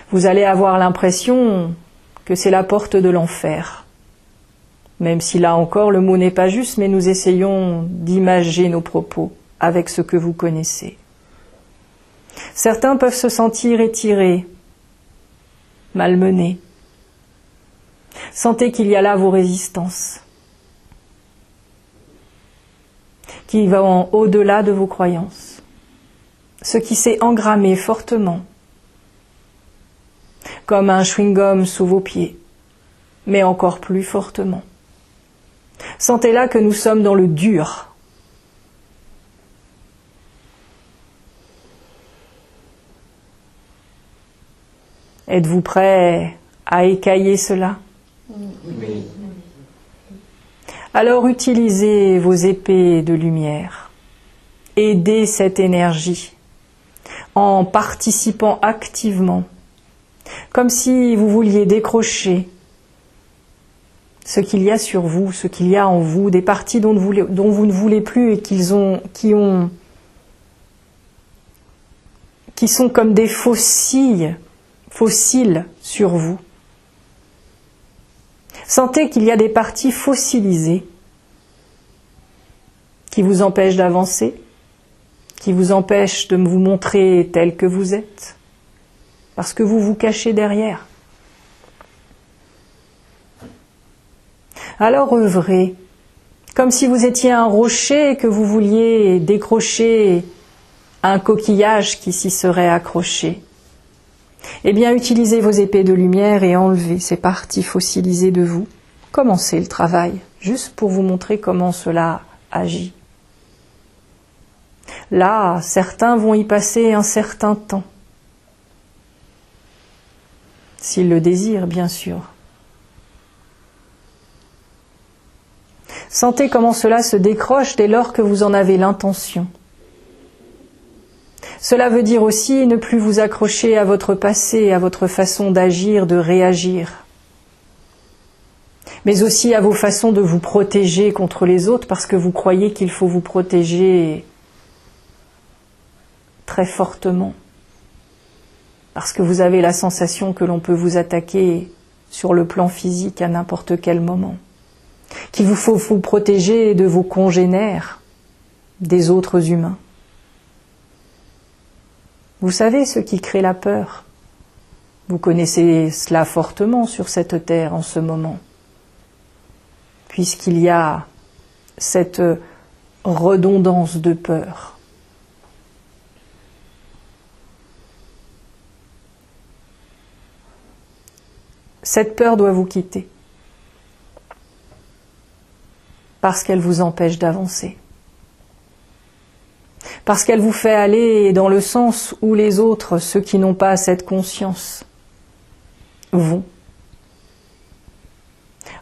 Vous allez avoir l'impression que c'est la porte de l'enfer. Même si là encore le mot n'est pas juste, mais nous essayons d'imager nos propos avec ce que vous connaissez. Certains peuvent se sentir étirés, malmenés. Sentez qu'il y a là vos résistances, qui vont au-delà de vos croyances, ce qui s'est engrammé fortement, comme un chewing-gum sous vos pieds, mais encore plus fortement. Sentez là que nous sommes dans le dur. Êtes-vous prêt à écailler cela? Oui. Alors utilisez vos épées de lumière. Aidez cette énergie en participant activement, comme si vous vouliez décrocher ce qu'il y a sur vous, ce qu'il y a en vous, des parties dont vous ne voulez plus et qui sont comme des fossiles sur vous. Sentez qu'il y a des parties fossilisées qui vous empêchent d'avancer, qui vous empêchent de vous montrer tel que vous êtes, parce que vous vous cachez derrière. Alors œuvrez, comme si vous étiez un rocher et que vous vouliez décrocher un coquillage qui s'y serait accroché. Eh bien, utilisez vos épées de lumière et enlevez ces parties fossilisées de vous. Commencez le travail, juste pour vous montrer comment cela agit. Là, certains vont y passer un certain temps, s'ils le désirent, bien sûr. Sentez comment cela se décroche dès lors que vous en avez l'intention. Cela veut dire aussi ne plus vous accrocher à votre passé, à votre façon d'agir, de réagir, mais aussi à vos façons de vous protéger contre les autres parce que vous croyez qu'il faut vous protéger très fortement, parce que vous avez la sensation que l'on peut vous attaquer sur le plan physique à n'importe quel moment, qu'il vous faut vous protéger de vos congénères, des autres humains. Vous savez ce qui crée la peur. Vous connaissez cela fortement sur cette terre en ce moment, puisqu'il y a cette redondance de peur. Cette peur doit vous quitter, parce qu'elle vous empêche d'avancer. Parce qu'elle vous fait aller dans le sens où les autres, ceux qui n'ont pas cette conscience, vont.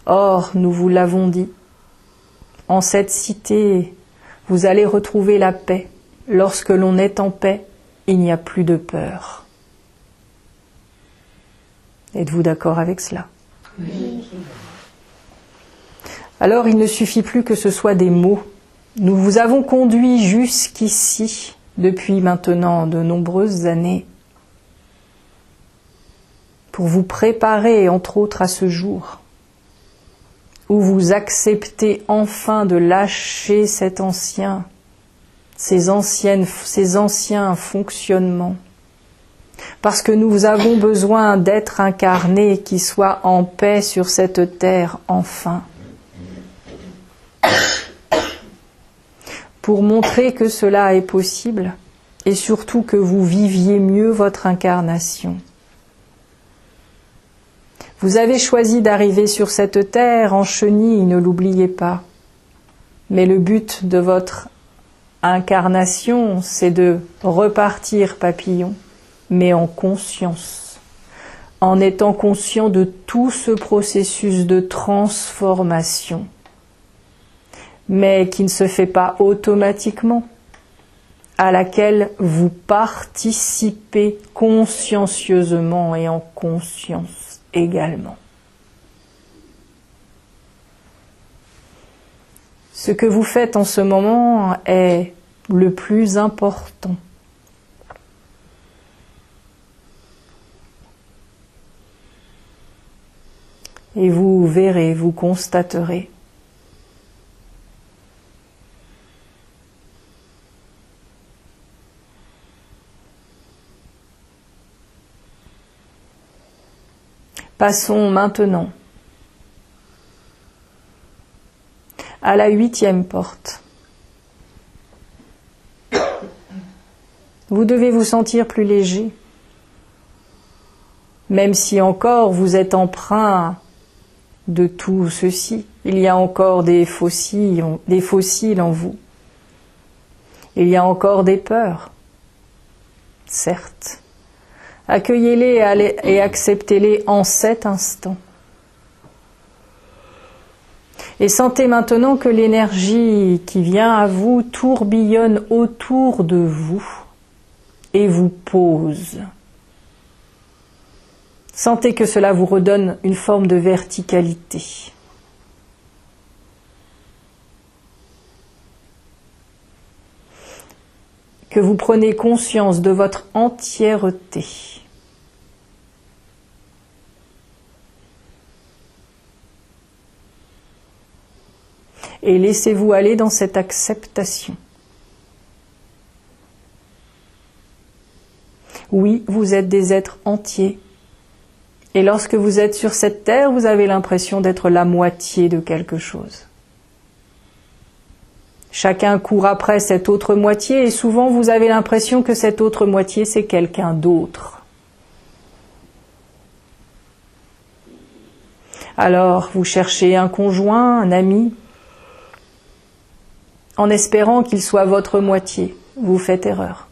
Or, nous vous l'avons dit, en cette cité, vous allez retrouver la paix. Lorsque l'on est en paix, il n'y a plus de peur. Êtes-vous d'accord avec cela? Oui. Alors, il ne suffit plus que ce soit des mots. Nous vous avons conduit jusqu'ici, depuis maintenant de nombreuses années, pour vous préparer, entre autres, à ce jour, où vous acceptez enfin de lâcher ces anciens fonctionnements, parce que nous avons besoin d'être incarnés qui soient en paix sur cette terre enfin, pour montrer que cela est possible et surtout que vous viviez mieux votre incarnation. Vous avez choisi d'arriver sur cette terre en chenille, ne l'oubliez pas. Mais le but de votre incarnation, c'est de repartir papillon, mais en conscience, en étant conscient de tout ce processus de transformation, mais qui ne se fait pas automatiquement, à laquelle vous participez consciencieusement et en conscience également. Ce que vous faites en ce moment est le plus important. Et vous verrez, vous constaterez Passons maintenant à la 8e porte. Vous devez vous sentir plus léger, même si encore vous êtes empreint de tout ceci. Il y a encore des fossiles en vous. Il y a encore des peurs, certes. Accueillez-les et acceptez-les en cet instant. Et sentez maintenant que l'énergie qui vient à vous tourbillonne autour de vous et vous pose. Sentez que cela vous redonne une forme de verticalité. que vous prenez conscience de votre entièreté. Et laissez-vous aller dans cette acceptation. Oui, vous êtes des êtres entiers. Et lorsque vous êtes sur cette terre, vous avez l'impression d'être la moitié de quelque chose. Chacun court après cette autre moitié et souvent vous avez l'impression que cette autre moitié c'est quelqu'un d'autre. Alors vous cherchez un conjoint, un ami, en espérant qu'il soit votre moitié. Vous faites erreur.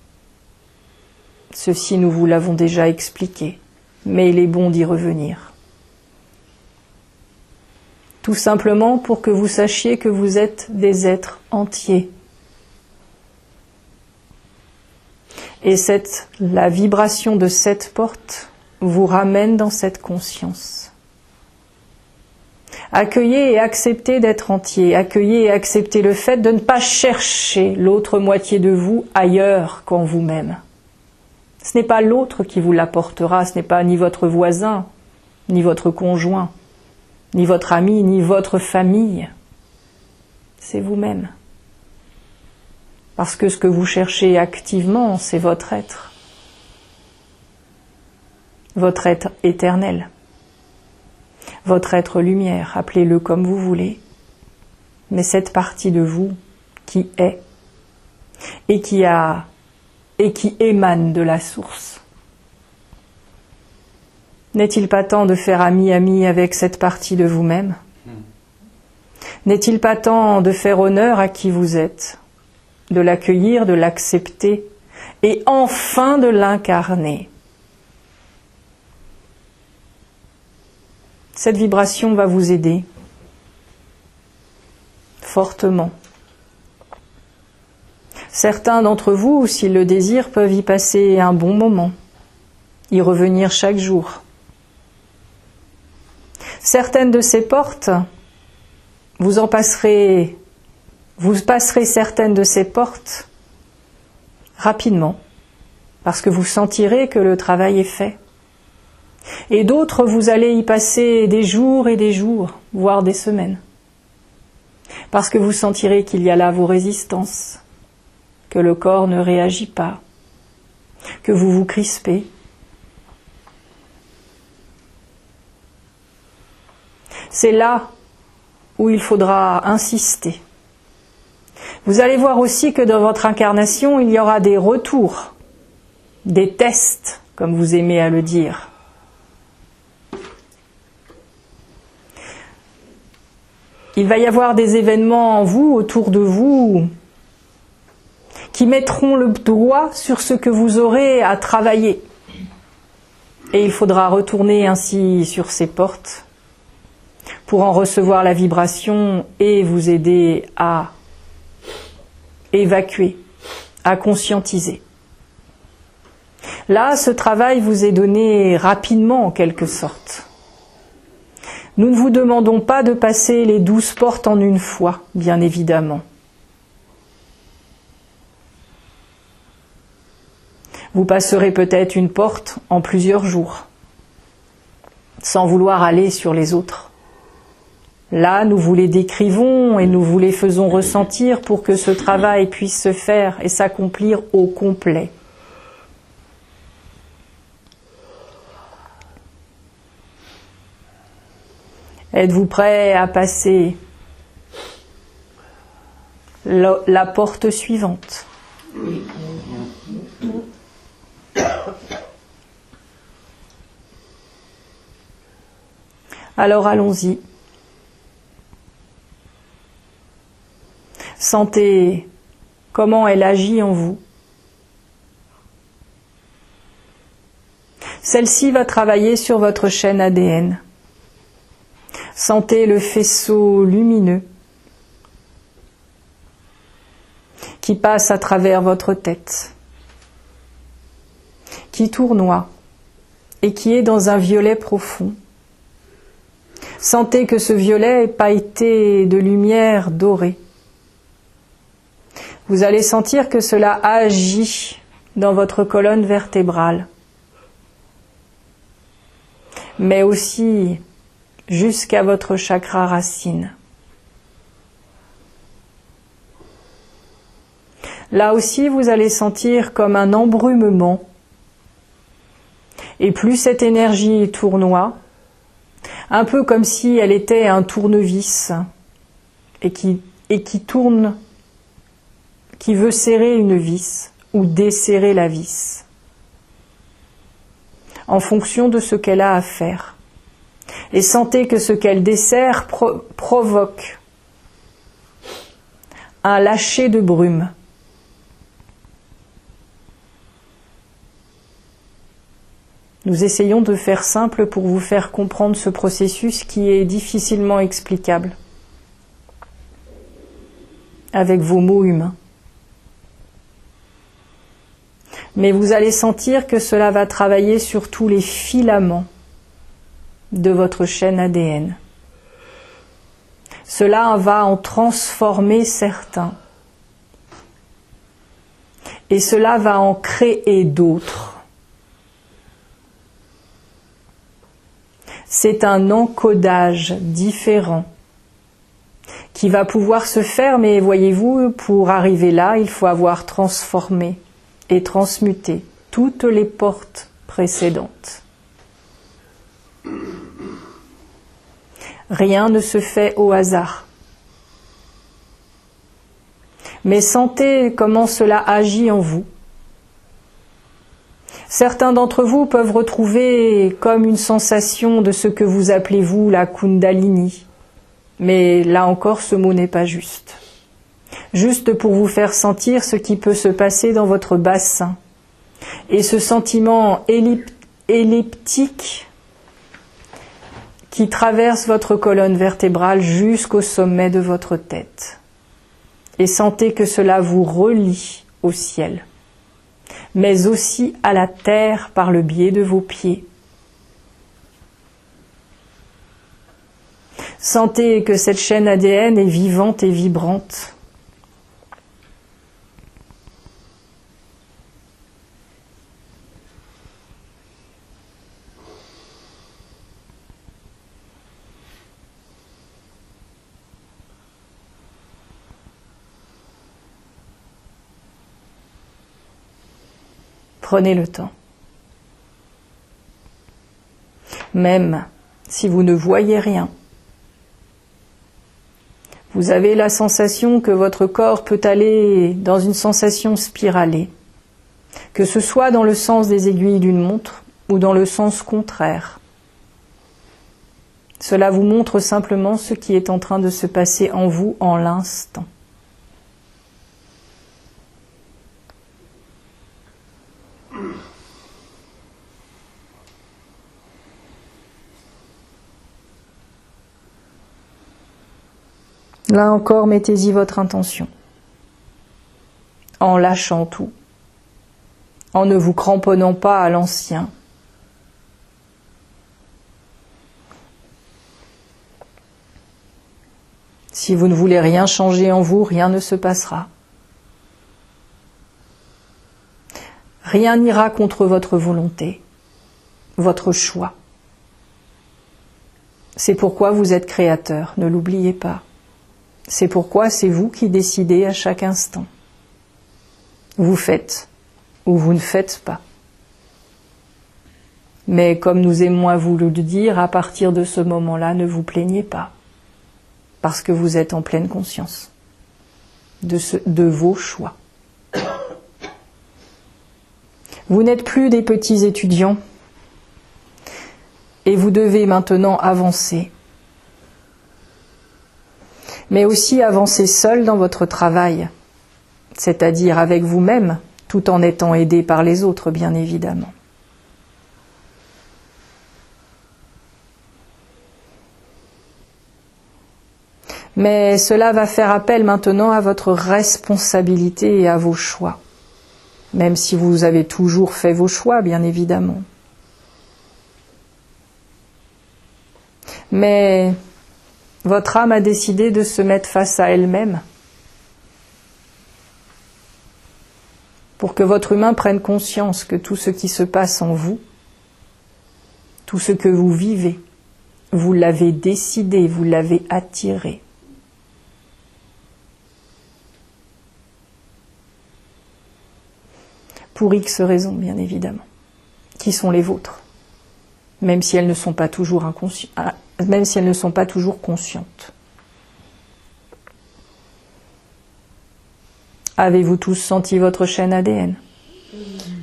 Ceci nous vous l'avons déjà expliqué, mais il est bon d'y revenir. Tout simplement pour que vous sachiez que vous êtes des êtres entiers. Et la vibration de cette porte vous ramène dans cette conscience. Accueillez et acceptez d'être entier. Accueillez et acceptez le fait de ne pas chercher l'autre moitié de vous ailleurs qu'en vous-même. Ce n'est pas l'autre qui vous l'apportera, ce n'est pas ni votre voisin, ni votre conjoint, ni votre ami, ni votre famille. C'est vous-même. Parce que ce que vous cherchez activement, c'est votre être éternel, votre être lumière, appelez-le comme vous voulez, mais cette partie de vous qui est et qui émane de la source. N'est-il pas temps de faire ami avec cette partie de vous-même ? N'est-il pas temps de faire honneur à qui vous êtes, de l'accueillir, de l'accepter et enfin de l'incarner ? Cette vibration va vous aider fortement. Certains d'entre vous, s'ils le désirent, peuvent y passer un bon moment, y revenir chaque jour. Certaines de ces portes, vous passerez certaines de ces portes rapidement, parce que vous sentirez que le travail est fait. Et d'autres, vous allez y passer des jours et des jours, voire des semaines, parce que vous sentirez qu'il y a là vos résistances, que le corps ne réagit pas, que vous vous crispez. C'est là où il faudra insister. Vous allez voir aussi que dans votre incarnation, il y aura des retours, des tests, comme vous aimez à le dire. Il va y avoir des événements en vous, autour de vous, qui mettront le doigt sur ce que vous aurez à travailler. Et il faudra retourner ainsi sur ces portes pour en recevoir la vibration et vous aider à évacuer, à conscientiser. Là, ce travail vous est donné rapidement en quelque sorte. Nous ne vous demandons pas de passer les 12 portes en une fois, bien évidemment. Vous passerez peut-être une porte en plusieurs jours, sans vouloir aller sur les autres. Là, nous vous les décrivons et nous vous les faisons ressentir pour que ce travail puisse se faire et s'accomplir au complet. Êtes-vous prêt à passer la porte suivante ? Alors allons-y. Sentez comment elle agit en vous. Celle-ci va travailler sur votre chaîne ADN. Sentez le faisceau lumineux qui passe à travers votre tête, qui tournoie et qui est dans un violet profond. Sentez que ce violet est pailleté de lumière dorée. Vous allez sentir que cela agit dans votre colonne vertébrale, mais aussi jusqu'à votre chakra racine. Là aussi, vous allez sentir comme un embrumement. Et plus cette énergie tournoie, un peu comme si elle était un tournevis et qui tourne, qui veut serrer une vis ou desserrer la vis, en fonction de ce qu'elle a à faire. Et sentez que ce qu'elle desserre provoque un lâcher de brume. Nous essayons de faire simple pour vous faire comprendre ce processus qui est difficilement explicable avec vos mots humains. Mais vous allez sentir que cela va travailler sur tous les filaments de votre chaîne ADN. Cela va en transformer certains. Et cela va en créer d'autres. C'est un encodage différent qui va pouvoir se faire, mais voyez-vous, pour arriver là, il faut avoir transformé et transmuté toutes les portes précédentes. Rien ne se fait au hasard. Mais sentez comment cela agit en vous. Certains d'entre vous peuvent retrouver comme une sensation de ce que vous appelez vous la Kundalini. Mais là encore, ce mot n'est pas juste. Juste pour vous faire sentir ce qui peut se passer dans votre bassin. Et ce sentiment elliptique qui traverse votre colonne vertébrale jusqu'au sommet de votre tête. Et sentez que cela vous relie au ciel, mais aussi à la terre par le biais de vos pieds. Sentez que cette chaîne ADN est vivante et vibrante. Prenez le temps. Même si vous ne voyez rien, vous avez la sensation que votre corps peut aller dans une sensation spiralée, que ce soit dans le sens des aiguilles d'une montre ou dans le sens contraire. Cela vous montre simplement ce qui est en train de se passer en vous en l'instant. Là encore, mettez-y votre intention, en lâchant tout, en ne vous cramponnant pas à l'ancien. Si vous ne voulez rien changer en vous, rien ne se passera. Rien n'ira contre votre volonté, votre choix. C'est pourquoi vous êtes créateur, ne l'oubliez pas. C'est pourquoi c'est vous qui décidez à chaque instant. Vous faites ou vous ne faites pas. Mais comme nous aimons à vous le dire, à partir de ce moment-là, ne vous plaignez pas, parce que vous êtes en pleine conscience de vos choix. Vous n'êtes plus des petits étudiants et vous devez maintenant avancer. Mais aussi avancer seul dans votre travail, c'est-à-dire avec vous-même, tout en étant aidé par les autres, bien évidemment. Mais cela va faire appel maintenant à votre responsabilité et à vos choix, même si vous avez toujours fait vos choix, bien évidemment. Mais votre âme a décidé de se mettre face à elle-même pour que votre humain prenne conscience que tout ce qui se passe en vous, tout ce que vous vivez, vous l'avez décidé, vous l'avez attiré. Pour X raisons, bien évidemment, qui sont les vôtres, même si elles ne sont pas toujours même si elles ne sont pas toujours conscientes. Avez-vous tous senti votre chaîne ADN ?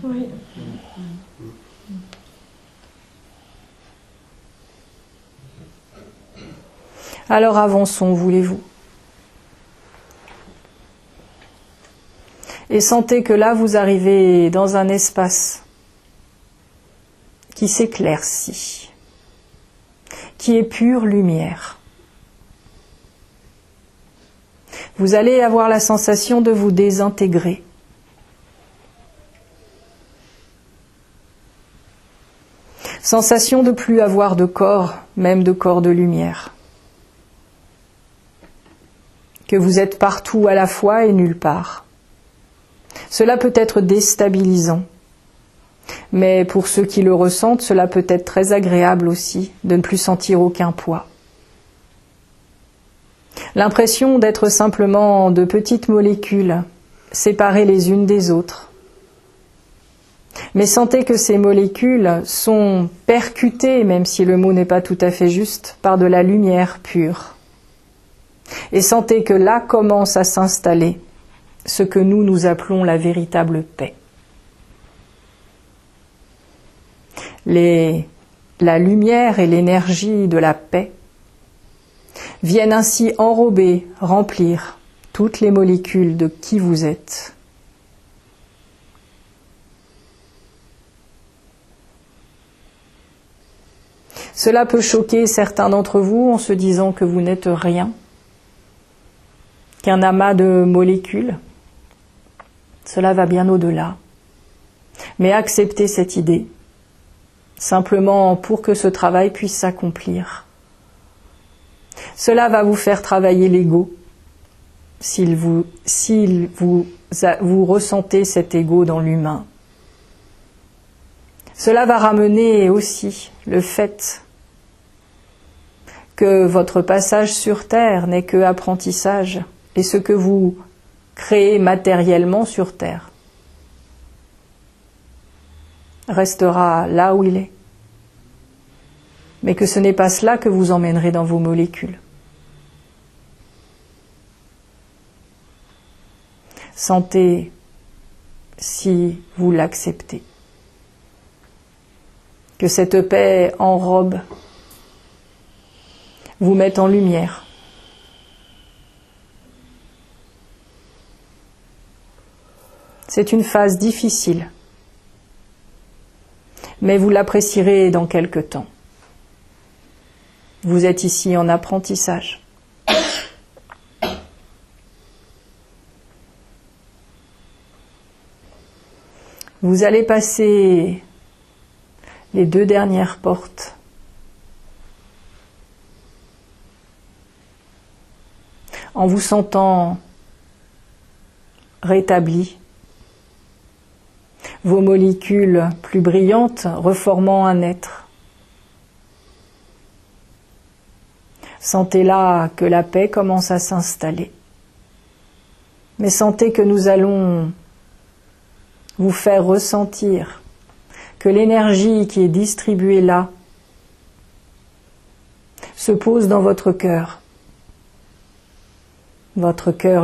Oui. Alors avançons, voulez-vous ? Et sentez que là, vous arrivez dans un espace qui s'éclaircit, qui est pure lumière. Vous allez avoir la sensation de vous désintégrer. Sensation de plus avoir de corps, même de corps de lumière. Que vous êtes partout à la fois et nulle part. Cela peut être déstabilisant, mais pour ceux qui le ressentent, cela peut être très agréable aussi, de ne plus sentir aucun poids. L'impression d'être simplement de petites molécules, séparées les unes des autres. Mais sentez que ces molécules sont percutées, même si le mot n'est pas tout à fait juste, par de la lumière pure. Et sentez que là commence à s'installer ce que nous appelons la véritable paix. La lumière et l'énergie de la paix viennent ainsi enrober, remplir toutes les molécules de qui vous êtes. Cela peut choquer certains d'entre vous en se disant que vous n'êtes rien, qu'un amas de molécules. Cela va bien au-delà. Mais acceptez cette idée, simplement pour que ce travail puisse s'accomplir. Cela va vous faire travailler l'ego, si vous ressentez cet ego dans l'humain. Cela va ramener aussi le fait que votre passage sur Terre n'est que apprentissage, et ce que vous créez matériellement sur Terre restera là où il est. Mais que ce n'est pas cela que vous emmènerez dans vos molécules. Sentez si vous l'acceptez. Que cette paix enrobe, vous mette en lumière. C'est une phase difficile, mais vous l'apprécierez dans quelque temps. Vous êtes ici en apprentissage. Vous allez passer les 2 dernières portes. En vous sentant rétabli, vos molécules plus brillantes reformant un être. Sentez là que la paix commence à s'installer. Mais sentez que nous allons vous faire ressentir que l'énergie qui est distribuée là se pose dans votre cœur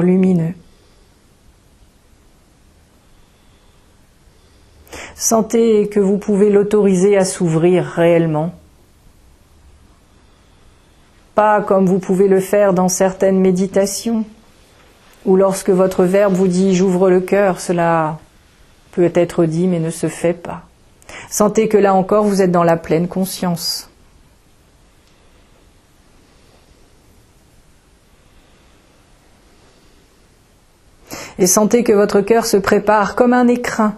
lumineux. Sentez que vous pouvez l'autoriser à s'ouvrir réellement. Pas comme vous pouvez le faire dans certaines méditations, où lorsque votre verbe vous dit « j'ouvre le cœur », cela peut être dit mais ne se fait pas. Sentez que là encore vous êtes dans la pleine conscience. Et sentez que votre cœur se prépare comme un écrin.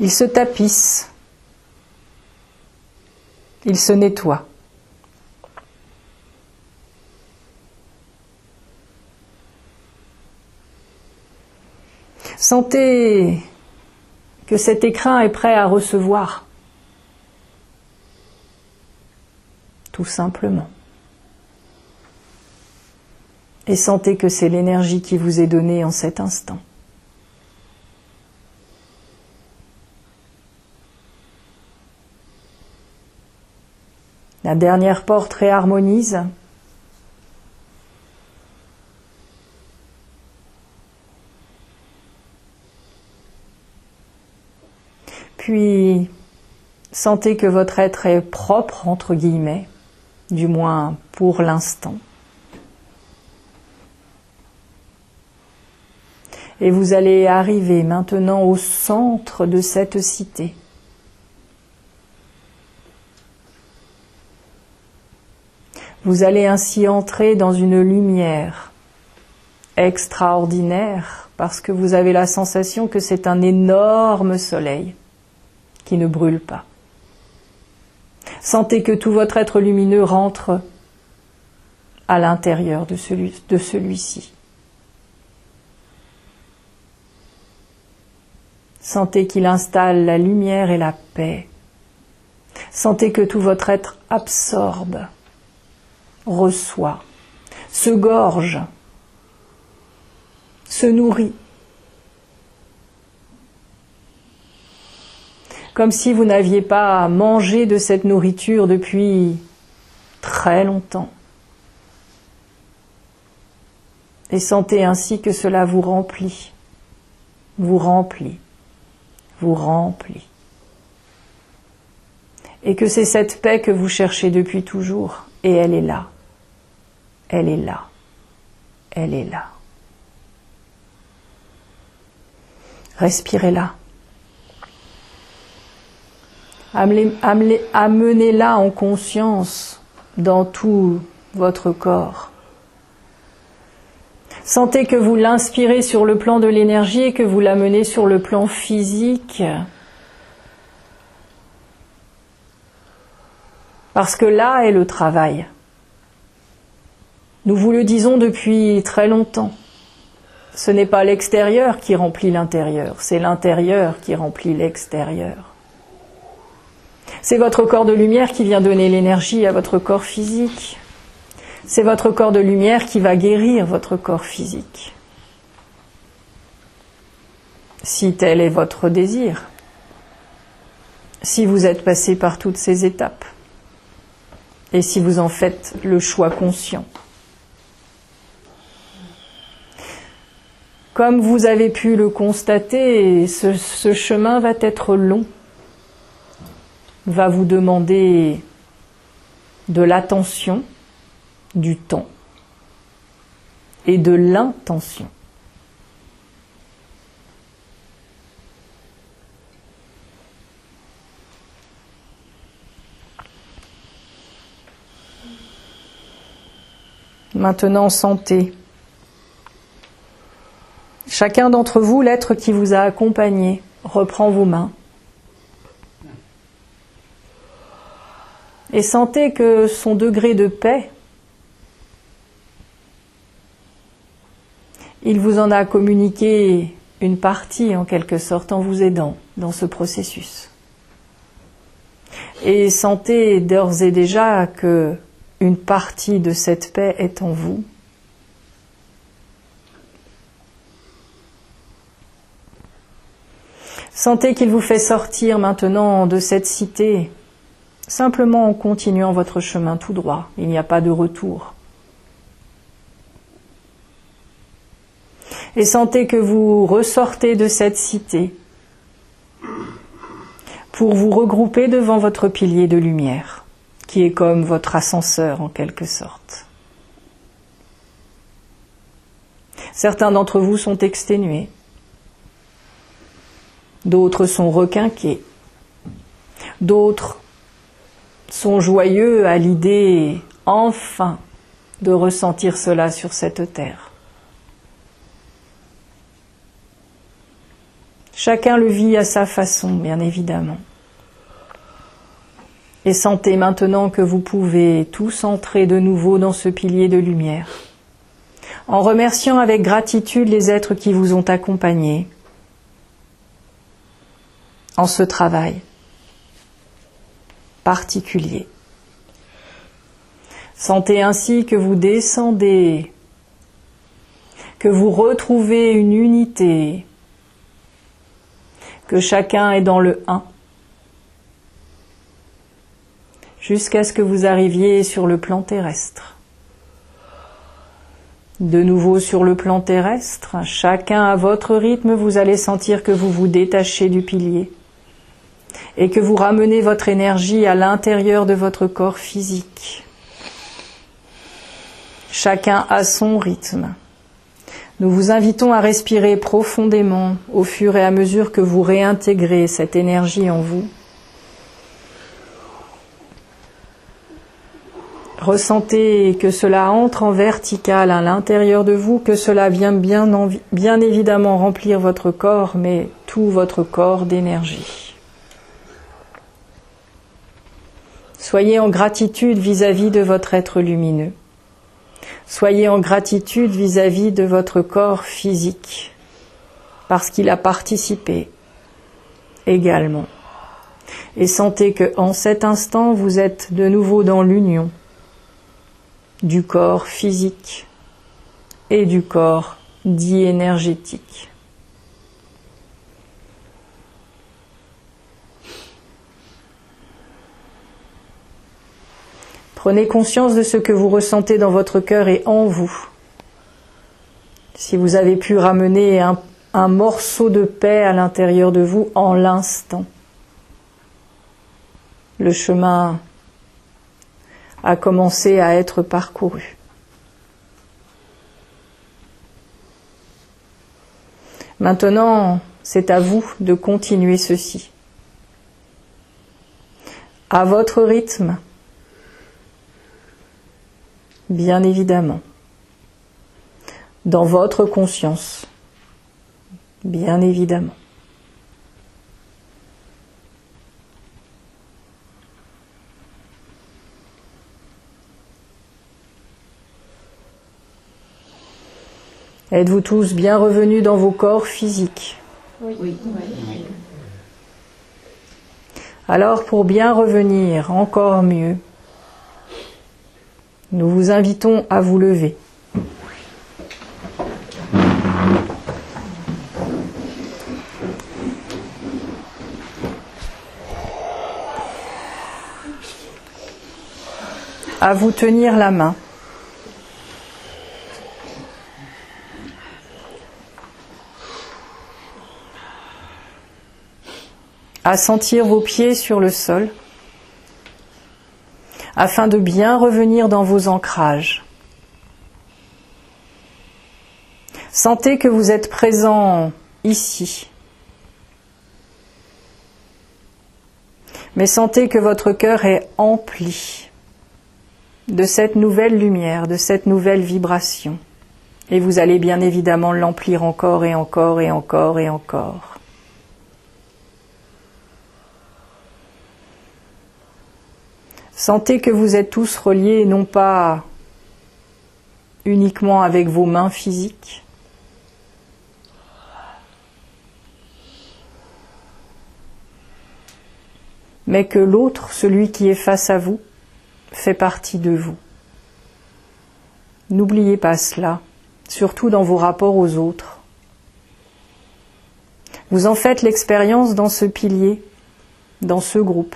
Il se tapisse. Il se nettoie. Sentez que cet écrin est prêt à recevoir. Tout simplement. Et sentez que c'est l'énergie qui vous est donnée en cet instant. La dernière porte réharmonise. Puis, sentez que votre être est propre, entre guillemets, du moins pour l'instant. Et vous allez arriver maintenant au centre de cette cité. Vous allez ainsi entrer dans une lumière extraordinaire parce que vous avez la sensation que c'est un énorme soleil qui ne brûle pas. Sentez que tout votre être lumineux rentre à l'intérieur de celui-ci. Sentez qu'il installe la lumière et la paix. Sentez que tout votre être absorbe, reçoit, se gorge, se nourrit. Comme si vous n'aviez pas mangé de cette nourriture depuis très longtemps. Et sentez ainsi que cela vous remplit, vous remplit, vous remplit. Et que c'est cette paix que vous cherchez depuis toujours. Et elle est là. Elle est là. Elle est là. Respirez-la. Amenez-la en conscience dans tout votre corps. Sentez que vous l'inspirez sur le plan de l'énergie et que vous l'amenez sur le plan physique. Parce que là est le travail. Nous vous le disons depuis très longtemps. Ce n'est pas l'extérieur qui remplit l'intérieur, c'est l'intérieur qui remplit l'extérieur. C'est votre corps de lumière qui vient donner l'énergie à votre corps physique. C'est votre corps de lumière qui va guérir votre corps physique. Si tel est votre désir, si vous êtes passé par toutes ces étapes, et si vous en faites le choix conscient. Comme vous avez pu le constater, ce chemin va être long, va vous demander de l'attention, du temps et de l'intention. Maintenant, sentez. Chacun d'entre vous, l'être qui vous a accompagné, reprend vos mains. Et sentez que son degré de paix, il vous en a communiqué une partie en quelque sorte en vous aidant dans ce processus. Et sentez d'ores et déjà que une partie de cette paix est en vous. Sentez qu'il vous fait sortir maintenant de cette cité, simplement en continuant votre chemin tout droit. Il n'y a pas de retour. Et sentez que vous ressortez de cette cité pour vous regrouper devant votre pilier de lumière, qui est comme votre ascenseur en quelque sorte. Certains d'entre vous sont exténués, d'autres sont requinqués, d'autres sont joyeux à l'idée, enfin, de ressentir cela sur cette terre. Chacun le vit à sa façon, bien évidemment. Et sentez maintenant que vous pouvez tous entrer de nouveau dans ce pilier de lumière, en remerciant avec gratitude les êtres qui vous ont accompagnés, en ce travail particulier. Sentez ainsi que vous descendez, que vous retrouvez une unité, que chacun est dans le un, jusqu'à ce que vous arriviez sur le plan terrestre. De nouveau sur le plan terrestre, chacun à votre rythme, vous allez sentir que vous vous détachez du pilier et que vous ramenez votre énergie à l'intérieur de votre corps physique. Chacun à son rythme. Nous vous invitons à respirer profondément au fur et à mesure que vous réintégrez cette énergie en vous. Ressentez que cela entre en vertical à l'intérieur de vous, que cela vient bien évidemment remplir votre corps, mais tout votre corps d'énergie. Soyez en gratitude vis-à-vis de votre être lumineux. Soyez en gratitude vis-à-vis de votre corps physique, parce qu'il a participé également. Et sentez que en cet instant, vous êtes de nouveau dans l'union du corps physique et du corps dit énergétique. Prenez conscience de ce que vous ressentez dans votre cœur et en vous. Si vous avez pu ramener un morceau de paix à l'intérieur de vous en l'instant, le chemin a commencé à être parcouru. Maintenant, c'est à vous de continuer ceci. À votre rythme, bien évidemment. Dans votre conscience, bien évidemment. Êtes-vous tous bien revenus dans vos corps physiques? Oui. Alors, pour bien revenir encore mieux, nous vous invitons à vous lever. À vous tenir la main. À sentir vos pieds sur le sol, afin de bien revenir dans vos ancrages. Sentez que vous êtes présent ici. Mais sentez que votre cœur est empli de cette nouvelle lumière, de cette nouvelle vibration. Et vous allez bien évidemment l'emplir encore et encore et encore et encore. Sentez que vous êtes tous reliés non pas uniquement avec vos mains physiques, mais que l'autre, celui qui est face à vous, fait partie de vous. N'oubliez pas cela, surtout dans vos rapports aux autres. Vous en faites l'expérience dans ce pilier, dans ce groupe.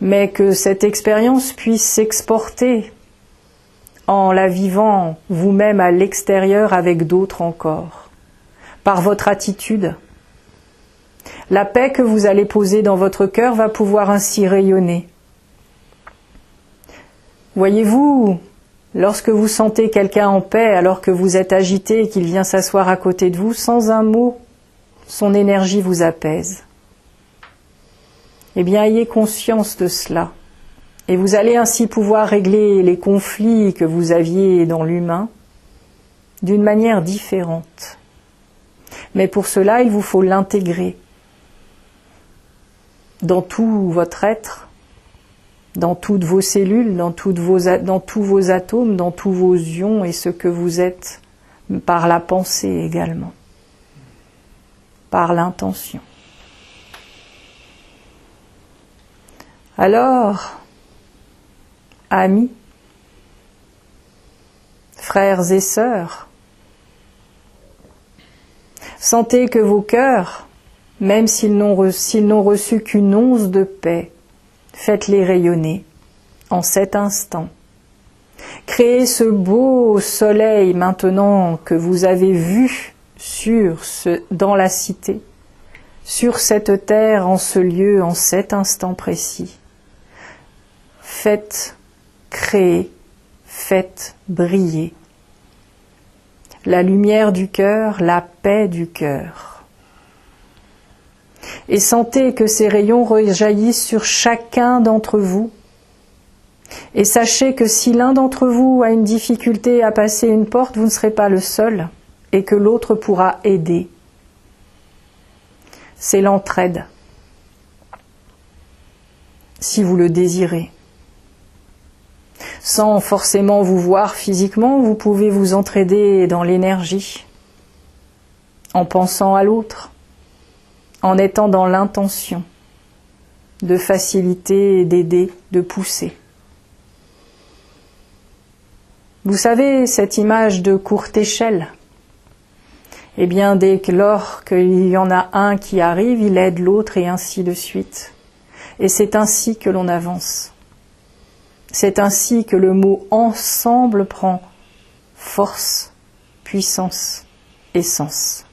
Mais que cette expérience puisse s'exporter en la vivant vous-même à l'extérieur avec d'autres encore, par votre attitude. La paix que vous allez poser dans votre cœur va pouvoir ainsi rayonner. Voyez-vous, lorsque vous sentez quelqu'un en paix alors que vous êtes agité et qu'il vient s'asseoir à côté de vous, sans un mot, son énergie vous apaise. Eh bien, ayez conscience de cela. Et vous allez ainsi pouvoir régler les conflits que vous aviez dans l'humain d'une manière différente. Mais pour cela, il vous faut l'intégrer dans tout votre être, dans toutes vos cellules, dans tous vos atomes, dans tous vos ions et ce que vous êtes par la pensée également. par l'intention. Alors, amis, frères et sœurs, sentez que vos cœurs, même s'ils n'ont reçu qu'une once de paix, faites-les rayonner en cet instant. Créez ce beau soleil maintenant que vous avez vu dans la cité, sur cette terre, en ce lieu, en cet instant précis. Faites créer, faites briller la lumière du cœur, la paix du cœur. Et sentez que ces rayons rejaillissent sur chacun d'entre vous. Et sachez que si l'un d'entre vous a une difficulté à passer une porte, vous ne serez pas le seul et que l'autre pourra aider. C'est l'entraide, si vous le désirez. Sans forcément vous voir physiquement, vous pouvez vous entraider dans l'énergie, en pensant à l'autre, en étant dans l'intention de faciliter, d'aider, de pousser. Vous savez, cette image de courte échelle, eh bien, lors qu'il y en a un qui arrive, il aide l'autre et ainsi de suite. Et c'est ainsi que l'on avance. C'est ainsi que le mot « ensemble » prend force, puissance et sens.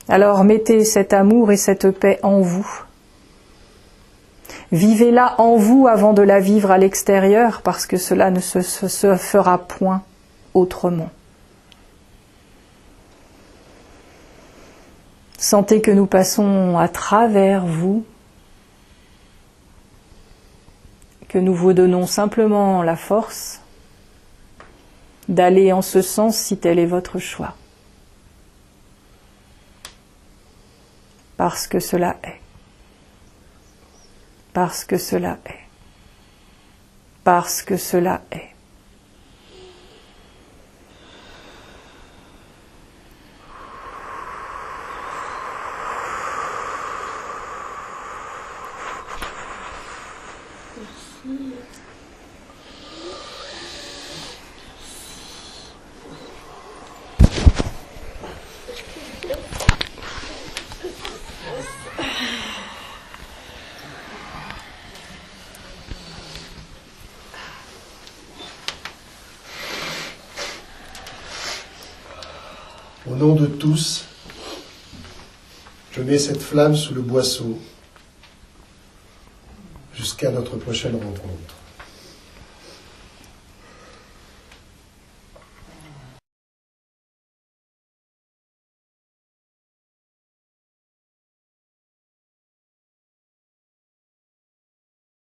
Alors mettez cet amour et cette paix en vous. Vivez-la en vous avant de la vivre à l'extérieur, parce que cela ne se fera point autrement. Sentez que nous passons à travers vous, que nous vous donnons simplement la force d'aller en ce sens si tel est votre choix. Parce que cela est. Parce que cela est. Parce que cela est. Au nom de tous, je mets cette flamme sous le boisseau jusqu'à notre prochaine rencontre.